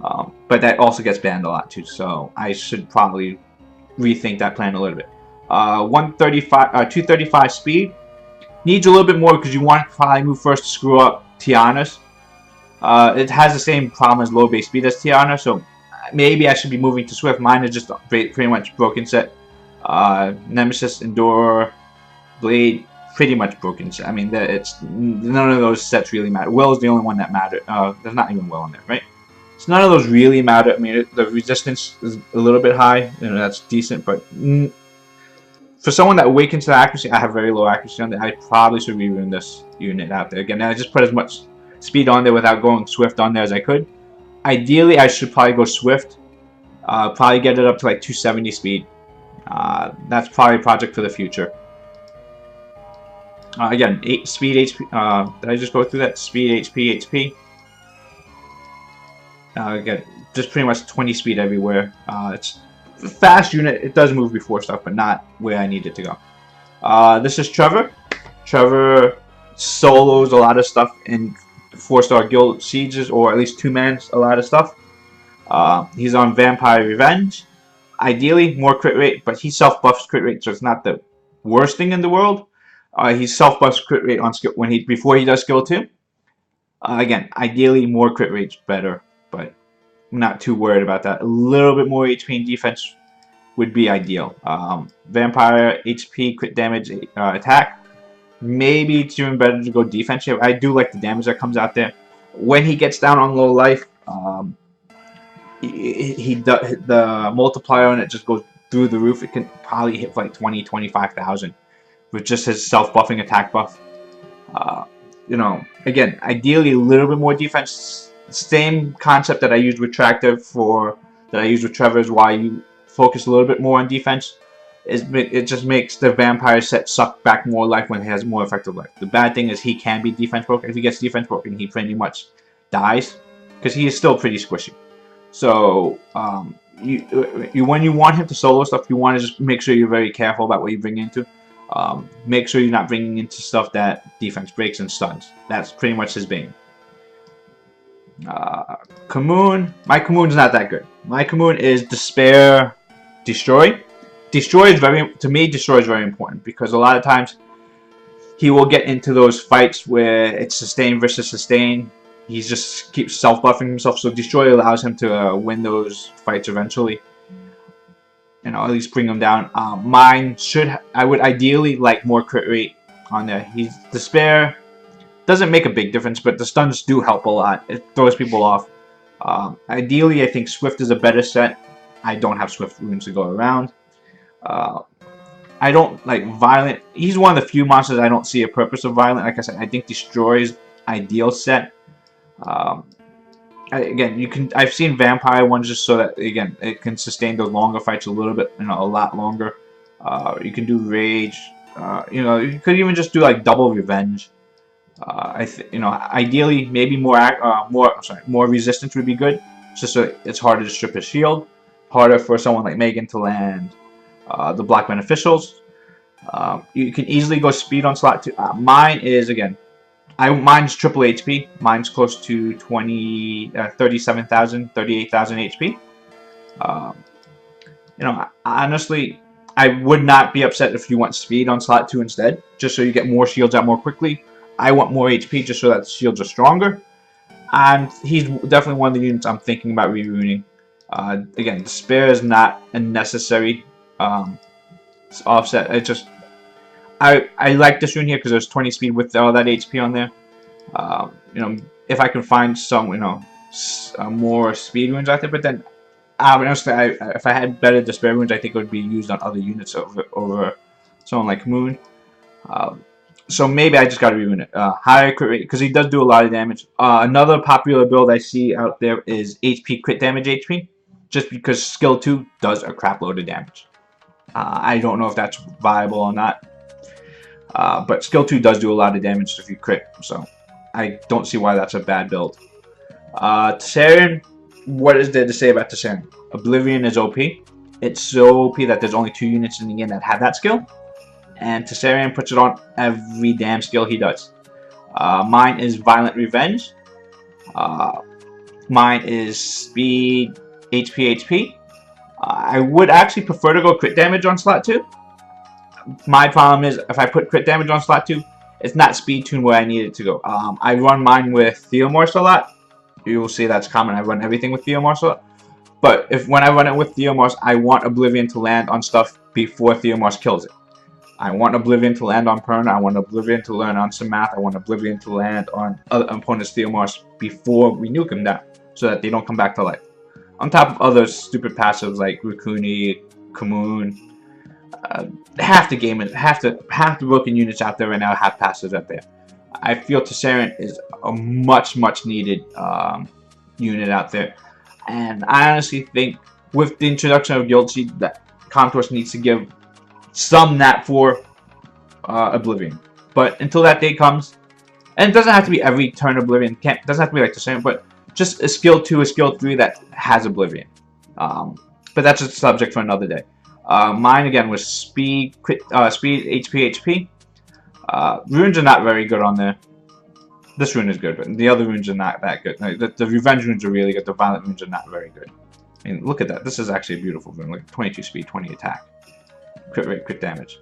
But that also gets banned a lot too, so I should probably rethink that plan a little bit. 235 speed needs a little bit more because you want to probably move first to screw up Tiana's. It has the same problem as low base speed as Tiana, so maybe I should be moving to Swift. Mine is just pretty much broken set. Nemesis, Endure, Blade, pretty much broken set. I mean, it's none of those sets really matter. Will is the only one that matters. There's not even Will in there, right? So none of those really matter. I mean, the resistance is a little bit high, that's decent, but for someone that awakens to accuracy, I have very low accuracy on that. I probably should rerun this unit out there. Again, I just put as much speed on there without going Swift on there as I could. Ideally, I should probably go Swift. Probably get it up to like 270 speed. That's probably a project for the future. Again, 8 speed HP. Did I just go through that? Speed, HP. Again, just pretty much 20 speed everywhere. It's a fast unit. It does move before stuff, but not where I need it to go. This is Trevor. Trevor solos a lot of stuff in 4-star guild sieges, or at least 2-mans a lot of stuff. He's on Vampire Revenge. Ideally, more crit rate, but he self-buffs crit rate, so it's not the worst thing in the world. He self-buffs crit rate on skill before he does skill 2. Again, ideally, more crit rate's better, but I'm not too worried about that. A little bit more HP and defense would be ideal. Vampire HP, crit damage, attack. Maybe it's even better to go defense here. I do like the damage that comes out there. When he gets down on low life, the multiplier on it just goes through the roof. It can probably hit like 20,000-25,000 with just his self-buffing attack buff. Again, ideally a little bit more defense. Same concept that I used with Tractor that I used with Trevor is why you focus a little bit more on defense. It just makes the vampire set suck back more life when he has more effective life. The bad thing is he can be defense broken. If he gets defense broken, he pretty much dies because he is still pretty squishy. So when you want him to solo stuff, you want to just make sure you're very careful about what you bring into. Make sure you're not bringing into stuff that defense breaks and stuns. That's pretty much his bane. Kamoon. My Kamoon's not that good. My Kamoon is Despair, Destroy. Destroy is Destroy is very important because a lot of times he will get into those fights where it's sustain versus sustain. He just keeps self-buffing himself, so Destroy allows him to win those fights eventually. At least bring them down. I would ideally like more crit rate on there. He's Despair. Doesn't make a big difference, but the stuns do help a lot. It throws people off. Ideally, I think Swift is a better set. I don't have Swift runes to go around. I don't like Violent. He's one of the few monsters I don't see a purpose of Violent. Like I said, I think Destroy is ideal set. Again, I've seen Vampire ones just so that again it can sustain those longer fights a little bit, a lot longer. You can do Rage. You could even just do like double Revenge. Ideally maybe more resistance would be good, just so it's harder to strip his shield, harder for someone like Megan to land the Black Beneficials. You can easily go speed on slot 2. Mine is mine's triple HP. Mine's close to 37,000, 38,000 HP. Honestly, I would not be upset if you went speed on slot 2 instead, just so you get more shields out more quickly. I want more HP just so that the shields are stronger. He's definitely one of the units I'm thinking about re-ruining. Again, Despair is not a necessary offset. It just I like this rune here because there's 20 speed with all that HP on there. You know, if I can find some, you know, more speed runes out there, but then honestly, if I had better Despair runes, I think it would be used on other units over someone like Moon. So maybe I just gotta re-rune it. Higher crit rate, because he does do a lot of damage. Another popular build I see out there is HP crit damage HP, just because skill 2 does a crap load of damage. I don't know if that's viable or not, but skill 2 does do a lot of damage if you crit, so I don't see why that's a bad build. Tessarian, what is there to say about Tessarian? Oblivion is OP. It's so OP that there's only 2 units in the game that have that skill. And Tessarian puts it on every damn skill he does. Mine is Violent Revenge. Mine is Speed HP. I would actually prefer to go crit damage on slot 2. My problem is if I put crit damage on slot 2, it's not speed tuned where I need it to go. I run mine with Theomorse a lot. You will see that's common. I run everything with Theomorse a lot. But when I run it with Theomorse, I want Oblivion to land on stuff before Theomorse kills it. I want Oblivion to land on Perna. I want Oblivion to land on Samath. I want Oblivion to land on other opponents' Theomorse before we nuke them down, so that they don't come back to life. On top of other stupid passives like Mikuni, Kamoon. Half the game, half the broken units out there right now have passives out there. I feel Tessarian is a much needed unit out there, and I honestly think with the introduction of Guild Seed that Contours needs to give some nap for Oblivion. But until that day comes, and it doesn't have to be every turn Oblivion, doesn't have to be like Tessarian, but just a skill 2, a skill 3 that has Oblivion. But that's a subject for another day. Mine again was speed, speed, HP. Runes are not very good on there. This rune is good, but the other runes are not that good. The revenge runes are really good. The violent runes are not very good. I mean, look at that. This is actually a beautiful rune. Like 22 speed, 20 attack, crit rate, crit damage.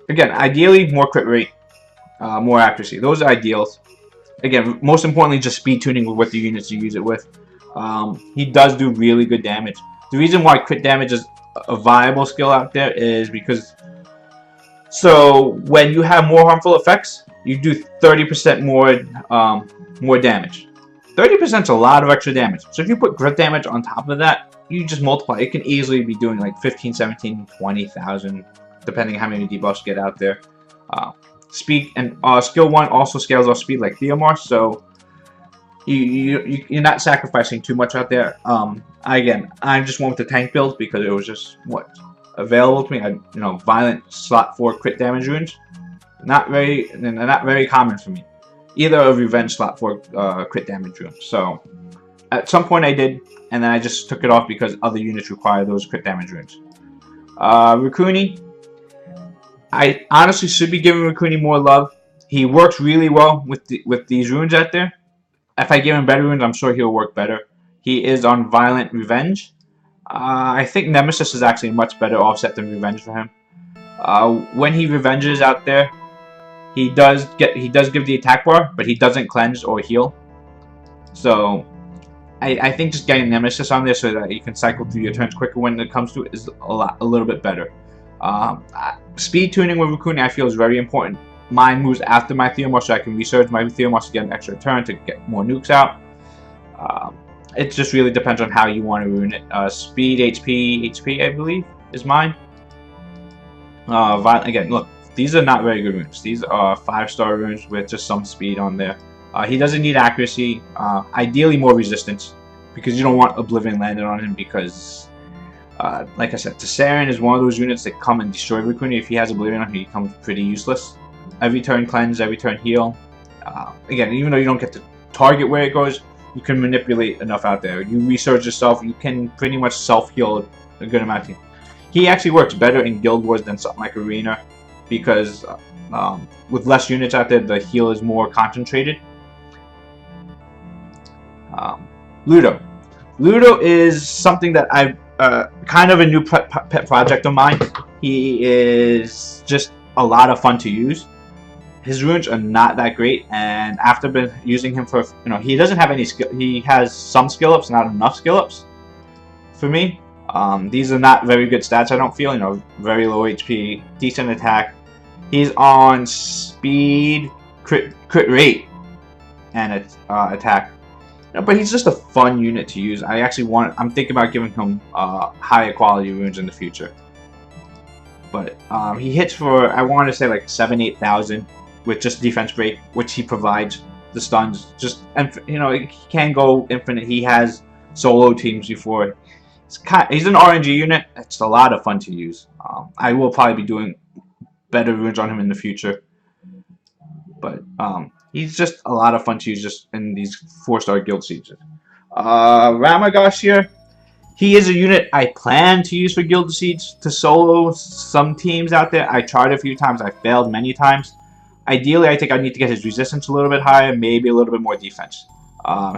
Again, ideally more crit rate, more accuracy. Those are ideals. Again, most importantly, just speed tuning with what the units you use it with. He does do really good damage. The reason why crit damage is a viable skill out there is because when you have more harmful effects, you do 30% more damage. 30% is a lot of extra damage. So if you put crit damage on top of that, you just multiply. It can easily be doing like 15, 17, 20,000, depending how many debuffs get out there. Speed and skill 1 also scales off speed like Theomorse, so you're not sacrificing too much out there. Again, I just went with the tank build because it was just what available to me. Violent slot 4 crit damage runes, not very common for me. Either a revenge slot 4 crit damage rune. So at some point I did, and then I just took it off because other units require those crit damage runes. Mikuni, I honestly should be giving Mikuni more love. He works really well with these runes out there. If I give him better runes, I'm sure he'll work better. He is on Violent Revenge. I think Nemesis is actually a much better offset than Revenge for him. When he revenges out there, he does give the attack bar, but he doesn't cleanse or heal. So I think just getting Nemesis on there so that you can cycle through your turns quicker when it comes to it is a little bit better. Speed tuning with Mikuni I feel is very important. Mine moves after my Theomorse, so I can resurge my Theomorse to get an extra turn to get more nukes out. It just really depends on how you want to ruin it. Speed, HP, I believe, is mine. Again, look, these are not very good runes. These are 5-star runes with just some speed on there. He doesn't need accuracy. Ideally, more resistance, because you don't want Oblivion landed on him because, like I said, Tessarian is one of those units that come and destroy Mikuni. If he has Oblivion on him, he becomes pretty useless. Every turn cleanse, every turn heal. Again, even though you don't get to target where it goes, you can manipulate enough out there. You research yourself, you can pretty much self-heal a good amount. He actually works better in Guild Wars than something like Arena, because with less units out there, the heal is more concentrated. Ludo. Ludo is something that I've kind of a new pet project of mine. He is just a lot of fun to use. his runes are not that great, and after been using him for, he doesn't have any skill. He has some skill ups, not enough skill ups for me. These are not very good stats, I don't feel. Very low HP, decent attack. He's on speed, crit rate, and attack. But he's just a fun unit to use. I'm thinking about giving him higher quality runes in the future. But he hits for, I want to say, like 8,000 with just defense break, which he provides the stuns. And he can go infinite. He has solo teams before. He's an RNG unit. It's a lot of fun to use. I will probably be doing better runes on him in the future. But he's just a lot of fun to use just in these 4-star guild sieges. Ramagosh here. He is a unit I plan to use for guild siege to solo some teams out there. I tried a few times. I failed many times. Ideally, I think I need to get his resistance a little bit higher, maybe a little bit more defense.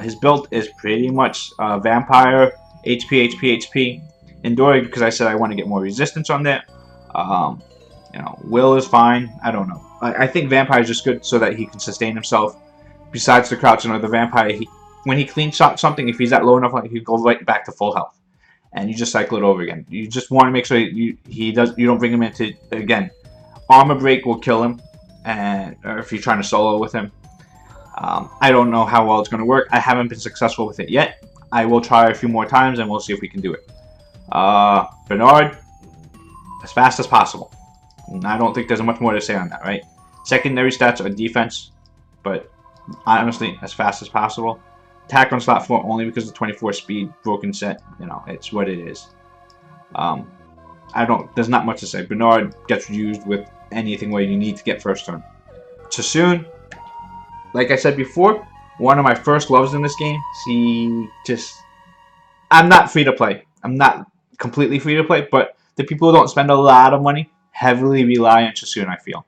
His build is pretty much vampire, HP. Enduring, because I said I want to get more resistance on that. Will is fine. I don't know. I think vampire is just good so that he can sustain himself. Besides the crouch, the vampire, when he clean shot something, if he's at low enough, he goes right back to full health, and you just cycle it over again. You just want to make sure you don't bring him into, again, armor break will kill him, or if you're trying to solo with him. I don't know how well it's going to work. I haven't been successful with it yet. I will try a few more times, and we'll see if we can do it. Bernard, as fast as possible. I don't think there's much more to say on that, right? Secondary stats are defense, but honestly, as fast as possible. Attack on slot 4 only because of 24 speed, broken set. It's what it is. There's not much to say. Bernard gets used with anything where you need to get first turn. Chillin, like I said before, one of my first loves in this game. I'm not free to play. I'm not completely free to play, but the people who don't spend a lot of money heavily rely on Chillin, I feel.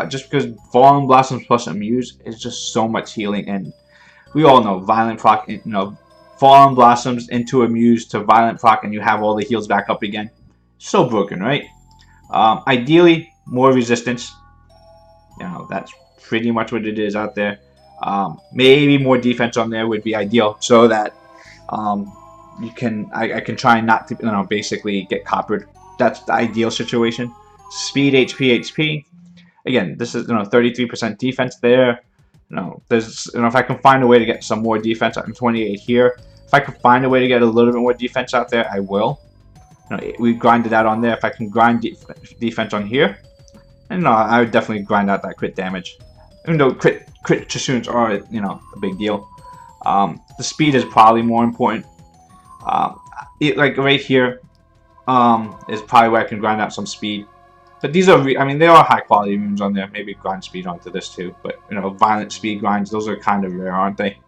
Just because Fallen Blossoms plus Amuse is just so much healing, and we all know Violent Proc, Fallen Blossoms into Amuse to Violent Proc, and you have all the heals back up again. So broken, right? Ideally, more resistance. That's pretty much what it is out there. Maybe more defense on there would be ideal, so that I can try not to basically get coppered. That's the ideal situation. Speed, HP. Again, this is 33% defense there. There's if I can find a way to get some more defense, I'm 28 here. If I can find a way to get a little bit more defense out there, I will. We grinded out on there. If I can grind defense on here, and I would definitely grind out that crit damage. Even though crit Chillins are a big deal. The speed is probably more important. Like right here is probably where I can grind out some speed. But these are, there are high quality runes on there. Maybe grind speed onto this too. But violent speed grinds, those are kind of rare, aren't they?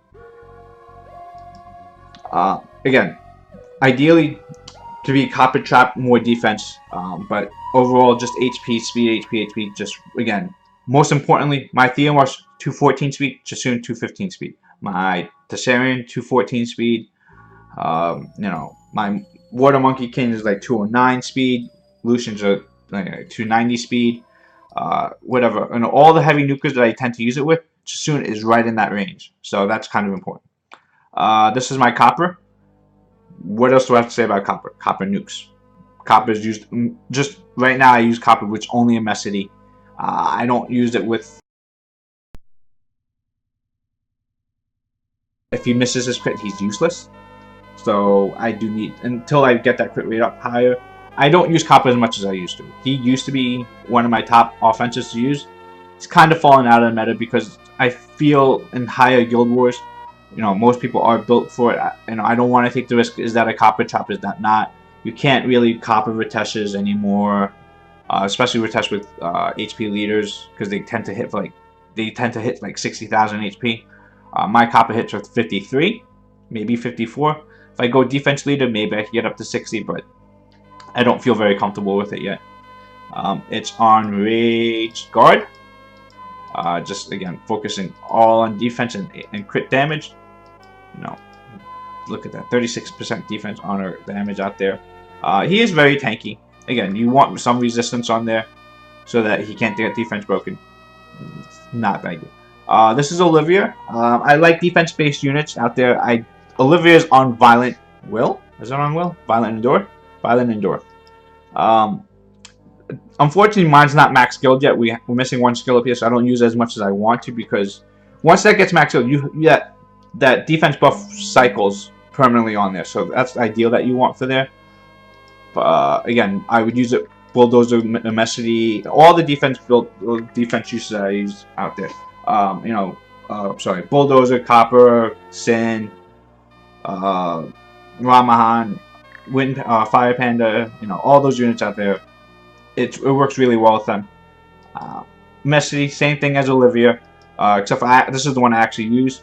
Again, ideally to be copper trap, more defense. But overall, just HP, speed, HP. Just again, most importantly, my Theomorph's 214 speed, Chillin 215 speed. My Tessarian 214 speed. My Water Monkey King is like 209 speed. Lucian's are like 290 speed. Whatever. All the heavy nukers that I tend to use it with, Chillin is right in that range. So that's kind of important. This is my copper. What else do I have to say about copper? Copper nukes. Copper is used just right now. I use copper, which only in Messity. I don't use it with. If he misses his crit, he's useless. So I do need, until I get that crit rate up higher, I don't use copper as much as I used to. He used to be one of my top offenses to use. It's kind of fallen out of the meta because I feel in higher guild wars, most people are built for it. I don't want to take the risk. Is that a copper chop? Is that not? You can't really copper Riteshes anymore, especially Ritesh with HP leaders, because they tend to hit like 60,000 HP. My copper hits with 53, maybe 54. If I go defense leader, maybe I can get up to 60, but I don't feel very comfortable with it yet. It's on Rage Guard. Just again, focusing all on defense and crit damage. Look at that, 36% defense honor damage out there. He is very tanky. Again, you want some resistance on there so that he can't get defense broken. It's not that good. This is Olivia. I like defense-based units out there. Olivia's on Violent Will. Is it on Will? Violent Endure? Violent Endure. Unfortunately, mine's not max skilled yet. We're missing one skill up here, so I don't use it as much as I want to, because once that gets maxed skilled, that defense buff cycles permanently on there. So that's ideal that you want for there. Again, I would use it Bulldozer, Necessity, all the defense uses that I use out there. Sorry, Bulldozer, Copper, Sin, Ramahan, Wind, Fire Panda, all those units out there. It works really well with them. Necessity, same thing as Olivia, except for this is the one I actually use.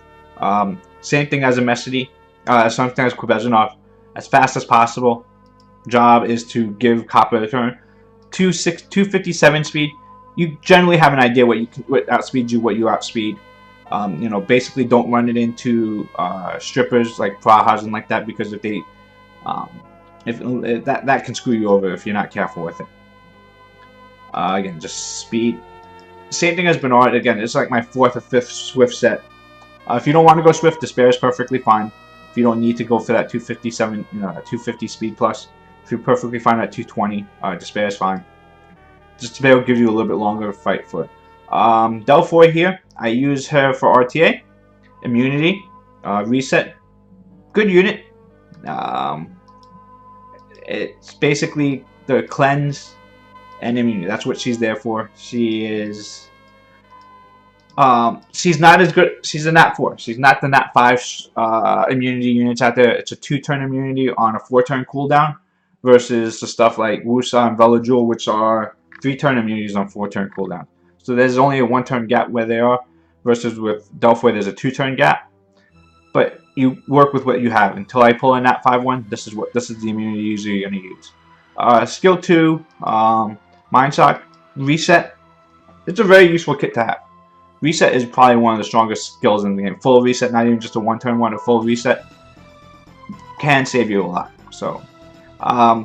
Same thing as a Necessity, something as Kubezanov, as fast as possible. Job is to give Copper a turn. 257 speed. You generally have an idea what outspeeds you, what you outspeed. Basically don't run it into strippers like Prajas and like that, because if they, if that can screw you over if you're not careful with it. Again, just speed. Same thing as Bernard. Again, it's like my 4th or 5th Swift set. If you don't want to go Swift, Despair is perfectly fine. If you don't need to go for that 257, 250 speed plus. If you're perfectly fine at 220, Despair is fine. Just Despair will give you a little bit longer fight for it. Delfoy here, I use her for RTA, Immunity, Reset. Good unit. It's basically the cleanse and immunity. That's what she's there for. She is. She's not as good. She's a Nat 4. She's not the Nat 5 immunity units out there. It's a 2-turn immunity on a 4-turn cooldown, versus the stuff like Wusa and Velajul, which are 3-turn immunities on 4-turn cooldown. So there's only a 1-turn gap where they are, versus with Delfoy there's a 2-turn gap. But you work with what you have. Until I pull in that 5-1, this is the immunity user you're going to use. Skill 2, Mind Shock, Reset. It's a very useful kit to have. Reset is probably one of the strongest skills in the game. Full Reset, not even just a 1-turn one, a full Reset can save you a lot. So,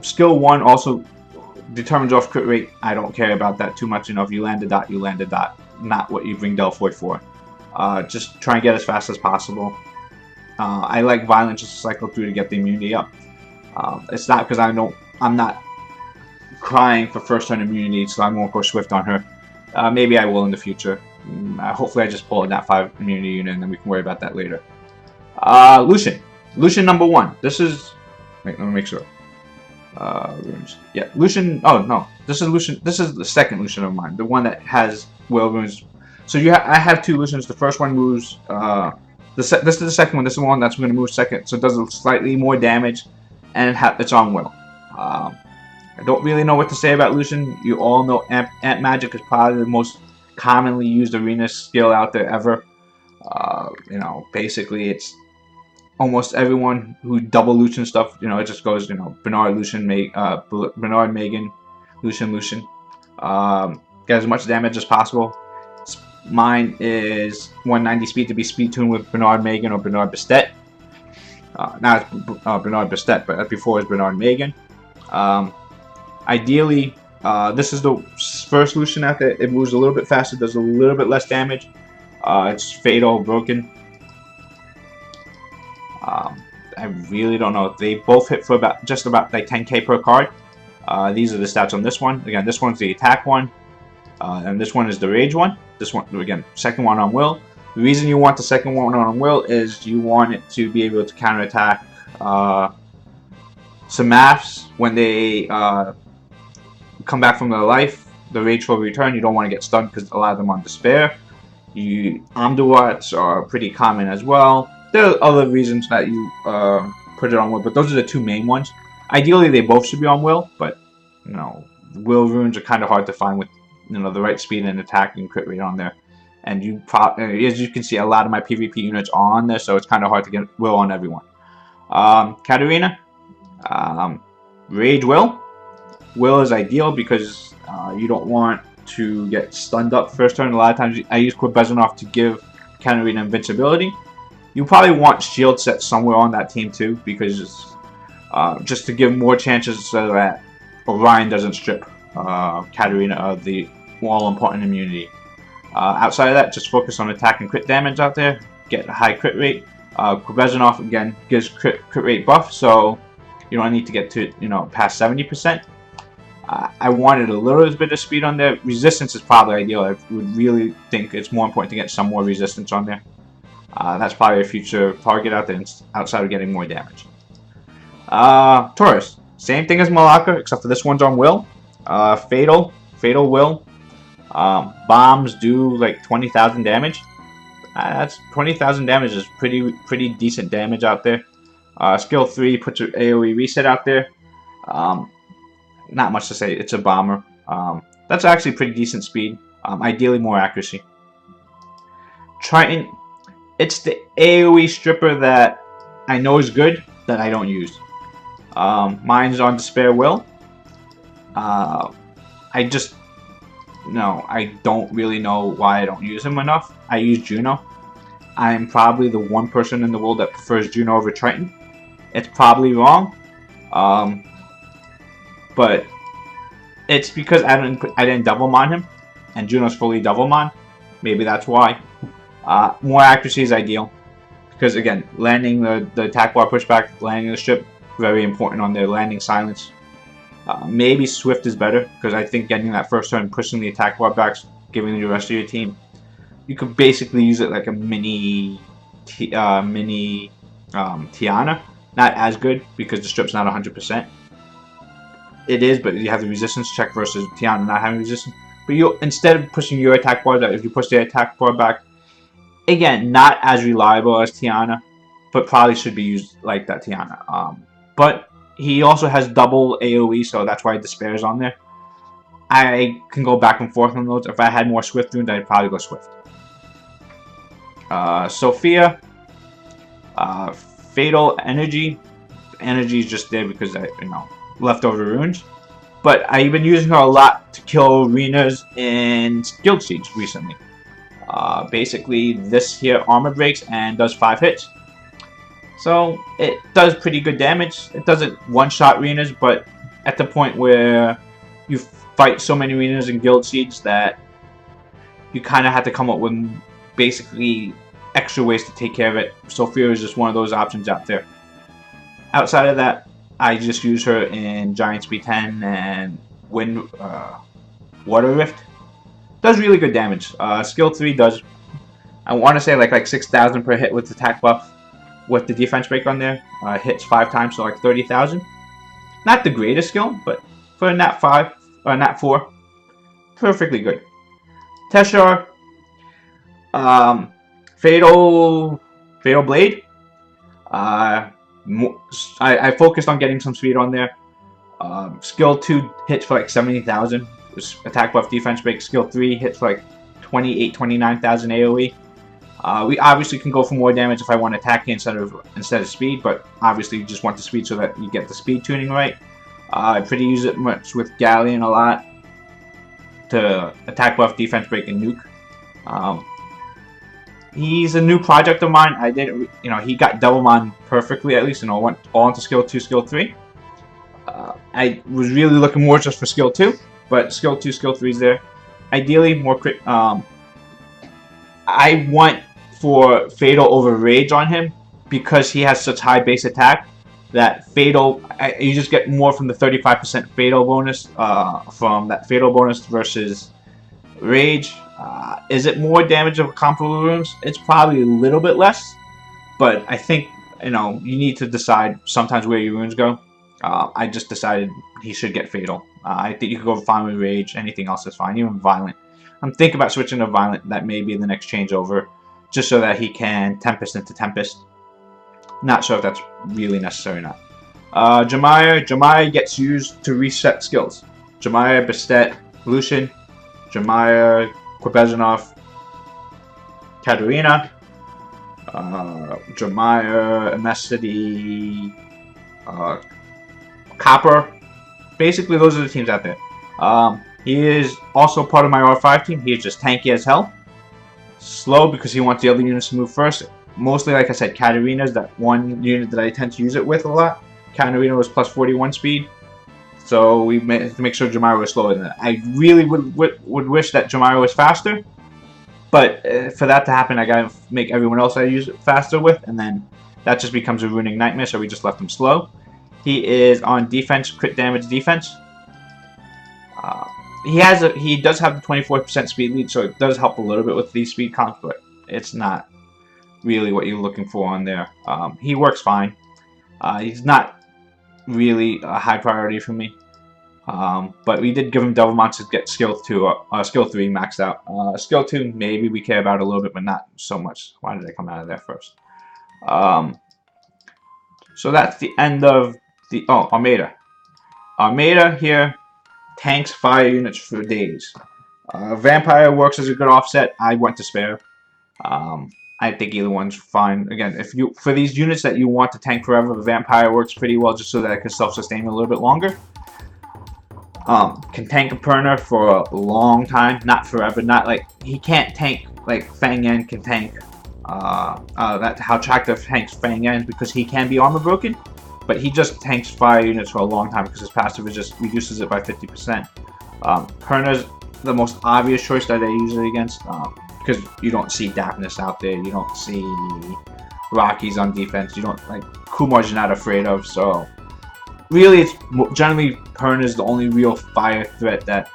Skill 1 also determines off crit rate. I don't care about that too much. If you land a dot, you land a dot. Not what you bring Delfoy for. Just try and get as fast as possible. I like Violence just to cycle through to get the immunity up. It's not because I'm not crying for first turn immunity, so I won't go Swift on her. Maybe I will in the future. Hopefully I just pull a Nat 5 immunity unit and then we can worry about that later. Lucien. Lucien number 1. This is... Wait, let me make sure. Runes. Yeah, Lucien... Oh, no. This is Lucien... This is the second Lucien of mine. The one that has Will Runes. So I have 2 Luciens. The first one moves... This is the second one. This is the one that's going to move second. So it does slightly more damage. And it's on Will. I don't really know what to say about Lucien. You all know Ant Magic is probably the most commonly used arena skill out there ever. Basically it's almost everyone who double Lucien stuff, it just goes, Bernard, Lucien, Bernard, Megan, Lucien. Get as much damage as possible. Mine is 190 speed to be speed tuned with Bernard, Megan, or Bernard Bastet. Now it's Bernard Bastet, but before it was Bernard Megan. Ideally, this is the first Lucien out there. It moves a little bit faster, does a little bit less damage. It's fatal, broken. I really don't know. They both hit for just about like 10k per card. These are the stats on this one. Again, this one's the attack one, and this one is the rage one. This one, again, second one on Will. The reason you want the second one on Will is you want it to be able to counterattack some maps when they come back from their life. The rage will return. You don't want to get stunned because a lot of them are on despair. Amduats are pretty common as well. There are other reasons that you put it on Will, but those are the 2 main ones. Ideally, they both should be on Will, but Will runes are kind of hard to find with the right speed and attack and crit rate on there. And as you can see, a lot of my PvP units are on there, so it's kind of hard to get Will on everyone. Katarina, Rage Will. Will is ideal because you don't want to get stunned up first turn. A lot of times I use Kubezanov to give Katarina invincibility. You probably want shield set somewhere on that team too, because just to give more chances so that Orion doesn't strip Katarina of the all-important immunity. Outside of that, just focus on attack and crit damage out there. Get a high crit rate. Kubezanov again gives crit rate buff, so you don't need to get to past 70%. I wanted a little bit of speed on there. Resistance is probably ideal. I would really think it's more important to get some more resistance on there. That's probably a future target out there outside of getting more damage. Taurus, same thing as Malacca, except for this one's on will. Fatal will. Bombs do like 20,000 damage. That's 20,000 damage is pretty decent damage out there. Skill 3 puts your AoE reset out there. Not much to say. It's a bomber. That's actually pretty decent speed. Ideally more accuracy. Triton. It's the AoE stripper that I know is good that I don't use. Mine's on Despair Will. I don't really know why I don't use him enough. I use Juno. I'm probably the one person in the world that prefers Juno over Triton. It's probably wrong. But it's because I didn't double mon him, and Juno's fully double mon. Maybe that's why. More accuracy is ideal, because again, landing the attack bar pushback, landing the strip, very important on their landing silence. Maybe Swift is better, because I think getting that first turn, pushing the attack bar back, giving the rest of your team, you could basically use it like a mini Tiana. Not as good because the strip's not 100%. It is, but you have the resistance check versus Tiana not having resistance. But instead of pushing your attack bar, if you push the attack bar back, again, not as reliable as Tiana, but probably should be used like that Tiana. But he also has double AoE, so that's why Despair is on there. I can go back and forth on those. If I had more Swift runes, I'd probably go Swift. Sophia, Fatal Energy. Energy is just there because leftover runes. But I've been using her a lot to kill Renas in Guild Siege recently. Basically, this here armor breaks and does 5 hits. So it does pretty good damage. It doesn't one-shot Renas, but at the point where you fight so many Renas in Guild Siege that you kind of have to come up with basically extra ways to take care of it. Sophia is just one of those options out there. Outside of that, I just use her in Giant Speed 10 and Water Rift. Does really good damage. Skill 3 does, I want to say like 6,000 per hit with attack buff. With the defense break on there, hits 5 times, so like 30,000. Not the greatest skill, but for a Nat 5 or Nat 4, perfectly good. Teshar, Fatal Blade. I focused on getting some speed on there. Skill 2 hits for like 70,000. Attack buff defense break. Skill 3 hits for like 29,000 AoE. We obviously can go for more damage if I want attack instead of speed, but obviously you just want the speed so that you get the speed tuning right. I pretty use it much with Galleon a lot to attack buff defense break and nuke. He's a new project of mine. I didn't, he got double mon perfectly at least, went all into skill 2, skill 3. I was really looking more just for skill 2, but skill 2, skill 3 is there. Ideally, more crit. I want for Fatal over Rage on him because he has such high base attack that Fatal, you just get more from the 35% Fatal bonus from that Fatal bonus versus Rage. Is it more damage of comparable runes? It's probably a little bit less, but I think you need to decide sometimes where your runes go. I just decided he should get Fatal. I think you could go fine with Rage. Anything else is fine, even Violent. I'm thinking about switching to Violent. That may be the next changeover, just so that he can Tempest into Tempest. Not sure if that's really necessary or not. Jemaya gets used to reset skills. Jemaya, Bastet, Lucien, Jemaya, Kubezanov, Katarina, Jemaya, Amnesty, Copper. Basically, those are the teams out there. He is also part of my R5 team. He is just tanky as hell. Slow because he wants the other units to move first. Mostly, like I said, Katarina is that one unit that I tend to use it with a lot. Katarina was plus 41 speed. So we had to make sure Jemaya was slower than that. I really would wish that Jemaya was faster. But for that to happen, I gotta make everyone else I use it faster with, and then that just becomes a ruining nightmare, so we just left him slow. He is on defense, crit damage defense. He does have the 24% speed lead, so it does help a little bit with these speed comps, but it's not really what you're looking for on there. He works fine. He's not really a high priority for me. But we did give him Devil Monsters to get skill 3 maxed out. Skill 2 maybe we care about a little bit, but not so much. Why did I come out of there first? So that's the end of the... Oh, Armada. Armada here tanks fire units for days. Vampire works as a good offset. I went to Spare. I think either one's fine. Again, for these units that you want to tank forever, Vampire works pretty well just so that it can self-sustain a little bit longer. Can tank a Perner for a long time, not forever. Not like he can't tank like Fang Yen can tank. That's how Tractor tanks Fang Yen, because he can be armor broken, but he just tanks fire units for a long time because his passive is just reduces it by 50%. Perner's the most obvious choice that I use it against, because you don't see Daphnis out there, you don't see Rockies on defense, you don't like Kumars you're not afraid of, so really it's generally Perner is the only real fire threat that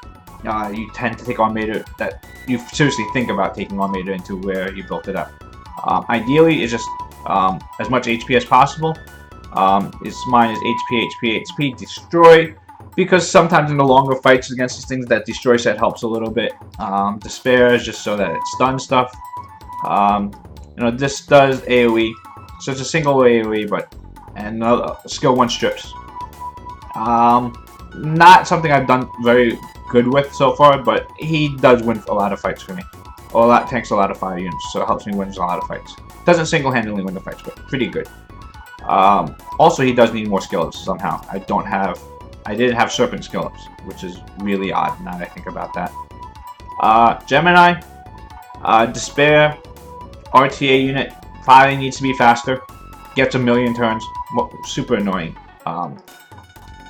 you tend to take Armada, that you seriously think about taking Armada into where you built it up. Ideally, it's just as much HP as possible. Mine is HP, destroy, because sometimes in the longer fights against these things, that destroy set helps a little bit. Despair is just so that it stuns stuff. This does AoE, so it's a single AoE, and skill 1 strips. Not something I've done very good with so far, but he does win a lot of fights for me. Tanks a lot of fire units, so it helps me win a lot of fights. Doesn't single-handedly win the fights, but pretty good. Also, he does need more skill ups somehow. I didn't have Serpent skill ups, which is really odd now that I think about that. Gemini, Despair, RTA unit, probably needs to be faster. Gets a million turns, super annoying.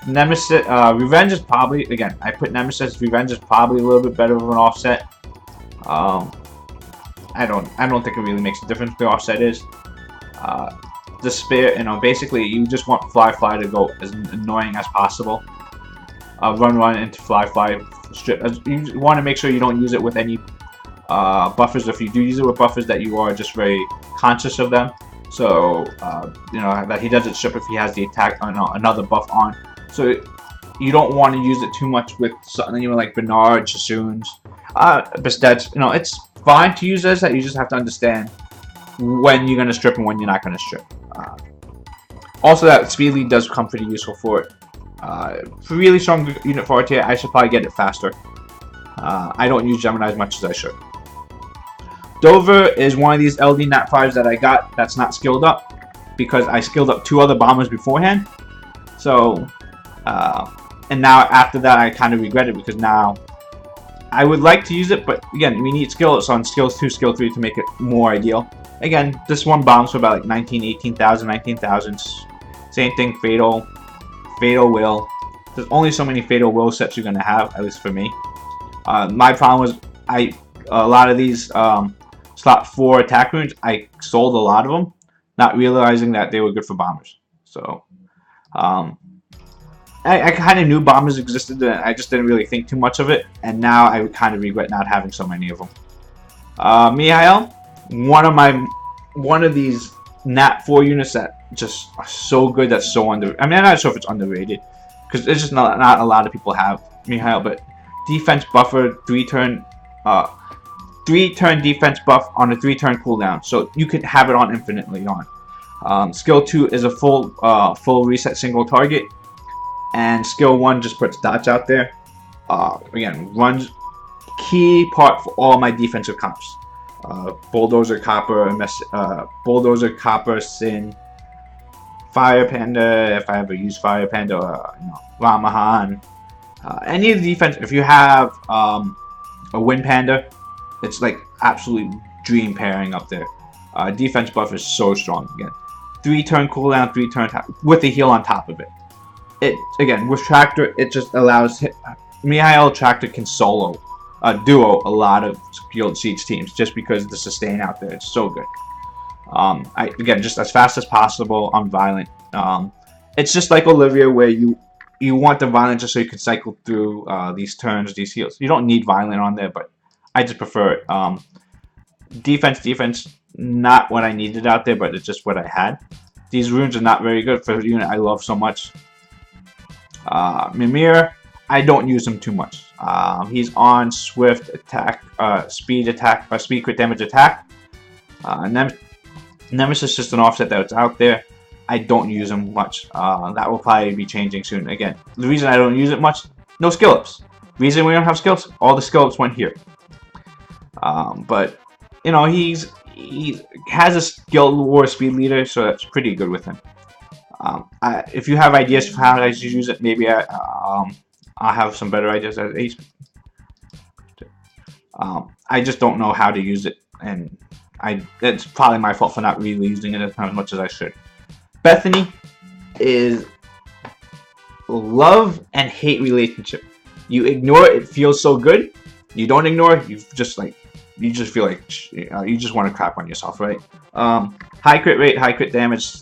Nemesis, Revenge is probably, again, I put Nemesis, Revenge is probably a little bit better of an offset. I don't think it really makes a difference what the offset is. Despair, basically you just want Fly to go as annoying as possible. Run into Fly strip. You want to make sure you don't use it with any buffers. If you do use it with buffers, that you are just very conscious of them. So that he doesn't strip if he has the attack another buff on. So you don't want to use it too much with something like Bernard, Chassoons, Besteds. It's fine to use this. That you just have to understand when you're going to strip and when you're not going to strip. Also, that speed lead does come pretty useful for it. For really strong unit for RTA, I should probably get it faster. I don't use Gemini as much as I should. Dover is one of these LD Nat 5s that I got that's not skilled up, because I skilled up 2 other bombers beforehand. So, and now after that I kind of regret it, because now I would like to use it, but again, we need skills on skills 2, skill 3 to make it more ideal. Again, this one bombs for about like 18,000, 19,000. Same thing, Fatal Will. There's only so many Fatal Will sets you're going to have, at least for me. My problem was, a lot of these slot 4 attack runes, I sold a lot of them, not realizing that they were good for bombers. So, I kind of knew bombers existed, and I just didn't really think too much of it, and now I kind of regret not having so many of them. Mihail, one of these Nat 4 units that just are so good, that's so I'm not sure if it's underrated, because it's just not a lot of people have Mihail, but defense buffer, 3-turn defense buff on a 3-turn cooldown, so you could have it on infinitely on. Skill 2 is a full reset single target, and skill 1 just puts dots out there. Again, runs key part for all my defensive comps. Bulldozer, Copper, Sin, Fire Panda, if I ever use Fire Panda, or Ramahan. Any of the defense, if you have a Wind Panda, it's like absolute dream pairing up there. Defense buff is so strong. Again, 3-turn cooldown, 3-turn with a heal on top of it. Again, with Tractor, it just allows Mihail Tractor can solo duo a lot of Guild Siege teams just because the sustain out there is so good. Again, just as fast as possible on Violent. It's just like Olivia, where you want the Violent just so you can cycle through these turns, these heals. You don't need Violent on there, but I just prefer it. Defense, not what I needed out there, but it's just what I had. These runes are not very good for the unit I love so much. Mimir, I don't use him too much. He's on Swift attack, Speed crit damage attack. Nemesis is just an offset that's out there. I don't use him much. That will probably be changing soon. Again, the reason I don't use it much, no skill ups. Reason we don't have skills, all the skill ups went here. But you know, he has a Guild War speed leader, so that's pretty good with him. If you have ideas for how I should use it, maybe I'll have some better ideas as HP. I just don't know how to use it, and it's probably my fault for not really using it as much as I should. Bethany is love and hate relationship. You ignore it, it feels so good. You don't ignore it, you just feel like you just want to crap on yourself, right? High crit rate, high crit damage,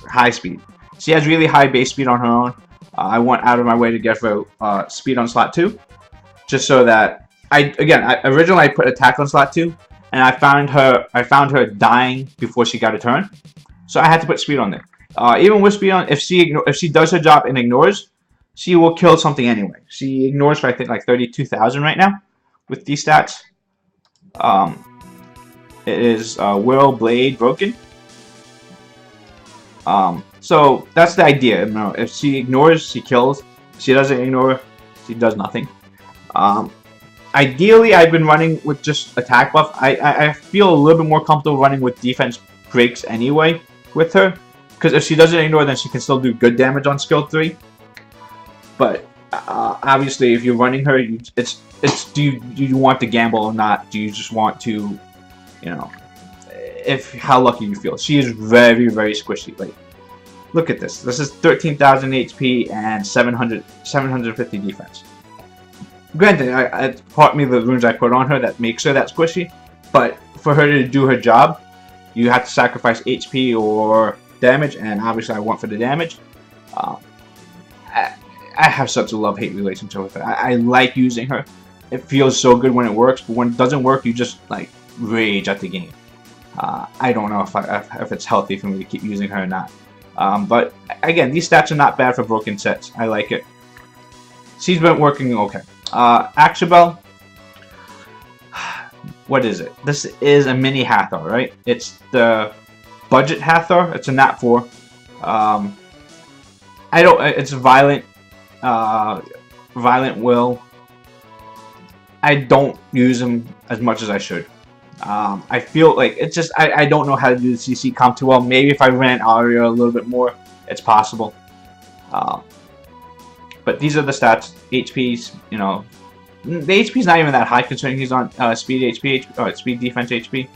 high speed. She has really high base speed on her own. I went out of my way to get her speed on slot 2, just so that originally I put attack on slot 2, and I found her dying before she got a turn, so I had to put speed on there. Even with speed on, if she does her job and ignores, she will kill something anyway. She ignores for I think like 32,000 right now with these stats. It is Will Blade Broken. So that's the idea. You know, if she ignores, she kills. If she doesn't ignore, she does nothing. Ideally, I've been running with just attack buff. I feel a little bit more comfortable running with defense breaks anyway with her, because if she doesn't ignore, then she can still do good damage on skill 3. But obviously, if you're running her, do you want to gamble or not? Do you just want to, you know, how lucky you feel? She is very, very squishy. Like, look at this. This is 13,000 HP and 750 defense. Granted, it's partly the runes I put on her that makes her that squishy, but for her to do her job, you have to sacrifice HP or damage, and obviously I went for the damage. I have such a love-hate relationship with her. I like using her. It feels so good when it works, but when it doesn't work, you just like rage at the game. I don't know if it's healthy for me to keep using her or not. But again, these stats are not bad for broken sets. I like it. She's been working okay. Axabel, what is it? This is a mini Hathor, right? It's the budget Hathor. It's a nat 4. It's violent. Violent Will. I don't use him as much as I should. I feel like it's just I don't know how to do the CC comp too well. Maybe if I ran Aria a little bit more, it's possible. But these are the stats. HPs, you know, the HP is not even that high considering he's on speed HP, speed defense HP.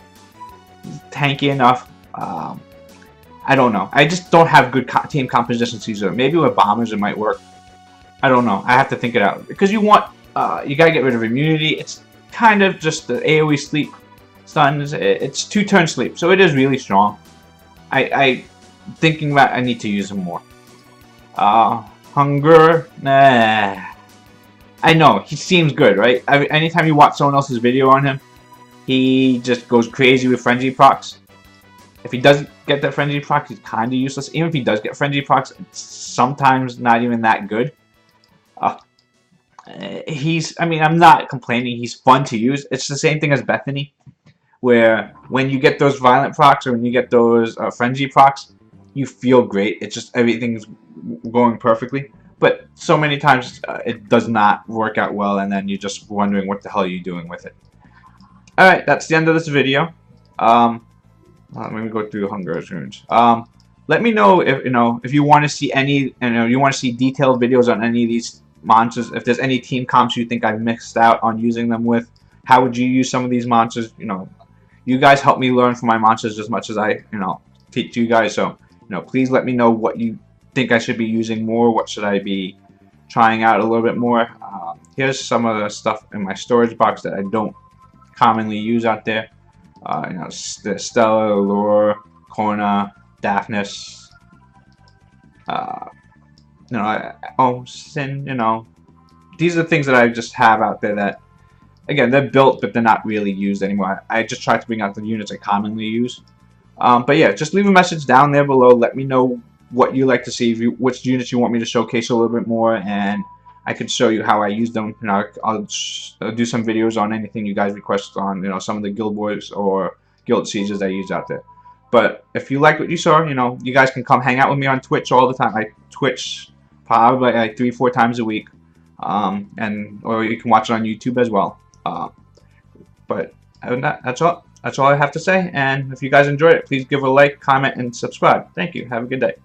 He's tanky enough. I don't know. I just don't have good team composition Caesar. Maybe with bombers it might work. I don't know. I have to think it out because you want you gotta get rid of immunity. It's kind of just the AOE sleep stuns. It's 2-turn sleep, so it is really strong. I thinking about I need to use him more. Hunger, nah. I know he seems good, right? Anytime you watch someone else's video on him, he just goes crazy with frenzy procs. If he doesn't get that frenzy proc, he's kind of useless. Even if he does get frenzy procs, it's sometimes not even that good. I mean, I'm not complaining. He's fun to use. It's the same thing as Bethany, where when you get those violent procs or when you get those frenzy procs, you feel great. It's just everything's going perfectly. But so many times it does not work out well, and then you're just wondering what the hell are you doing with it. Alright, that's the end of this video. Let me go through Hunger runes. Let me know if you want to see any, you want to see detailed videos on any of these monsters. If there's any team comps you think I've mixed out on using them with, how would you use some of these monsters? You guys help me learn from my monsters as much as I, teach you guys. So, please let me know what you think I should be using more. What should I be trying out a little bit more? here's some of the stuff in my storage box that I don't commonly use out there. You know, the Stella, Allure, Corna, Daphnis. You know, Sin. You know, these are the things that I just have out there that, again, they're built, but they're not really used anymore. I just try to bring out the units I commonly use. But yeah, just leave a message down there below. Let me know what you like to see, which units you want me to showcase a little bit more, and I could show you how I use them. You know, I'll do some videos on anything you guys request on, you know, some of the Guild Wars or Guild Sieges I use out there. But if you like what you saw, you know, you guys can come hang out with me on Twitch all the time. I Twitch probably like 3-4 times a week, or you can watch it on YouTube as well. But other than that, that's all I have to say. And if you guys enjoyed it, please give a like, comment, and subscribe. Thank you. Have a good day.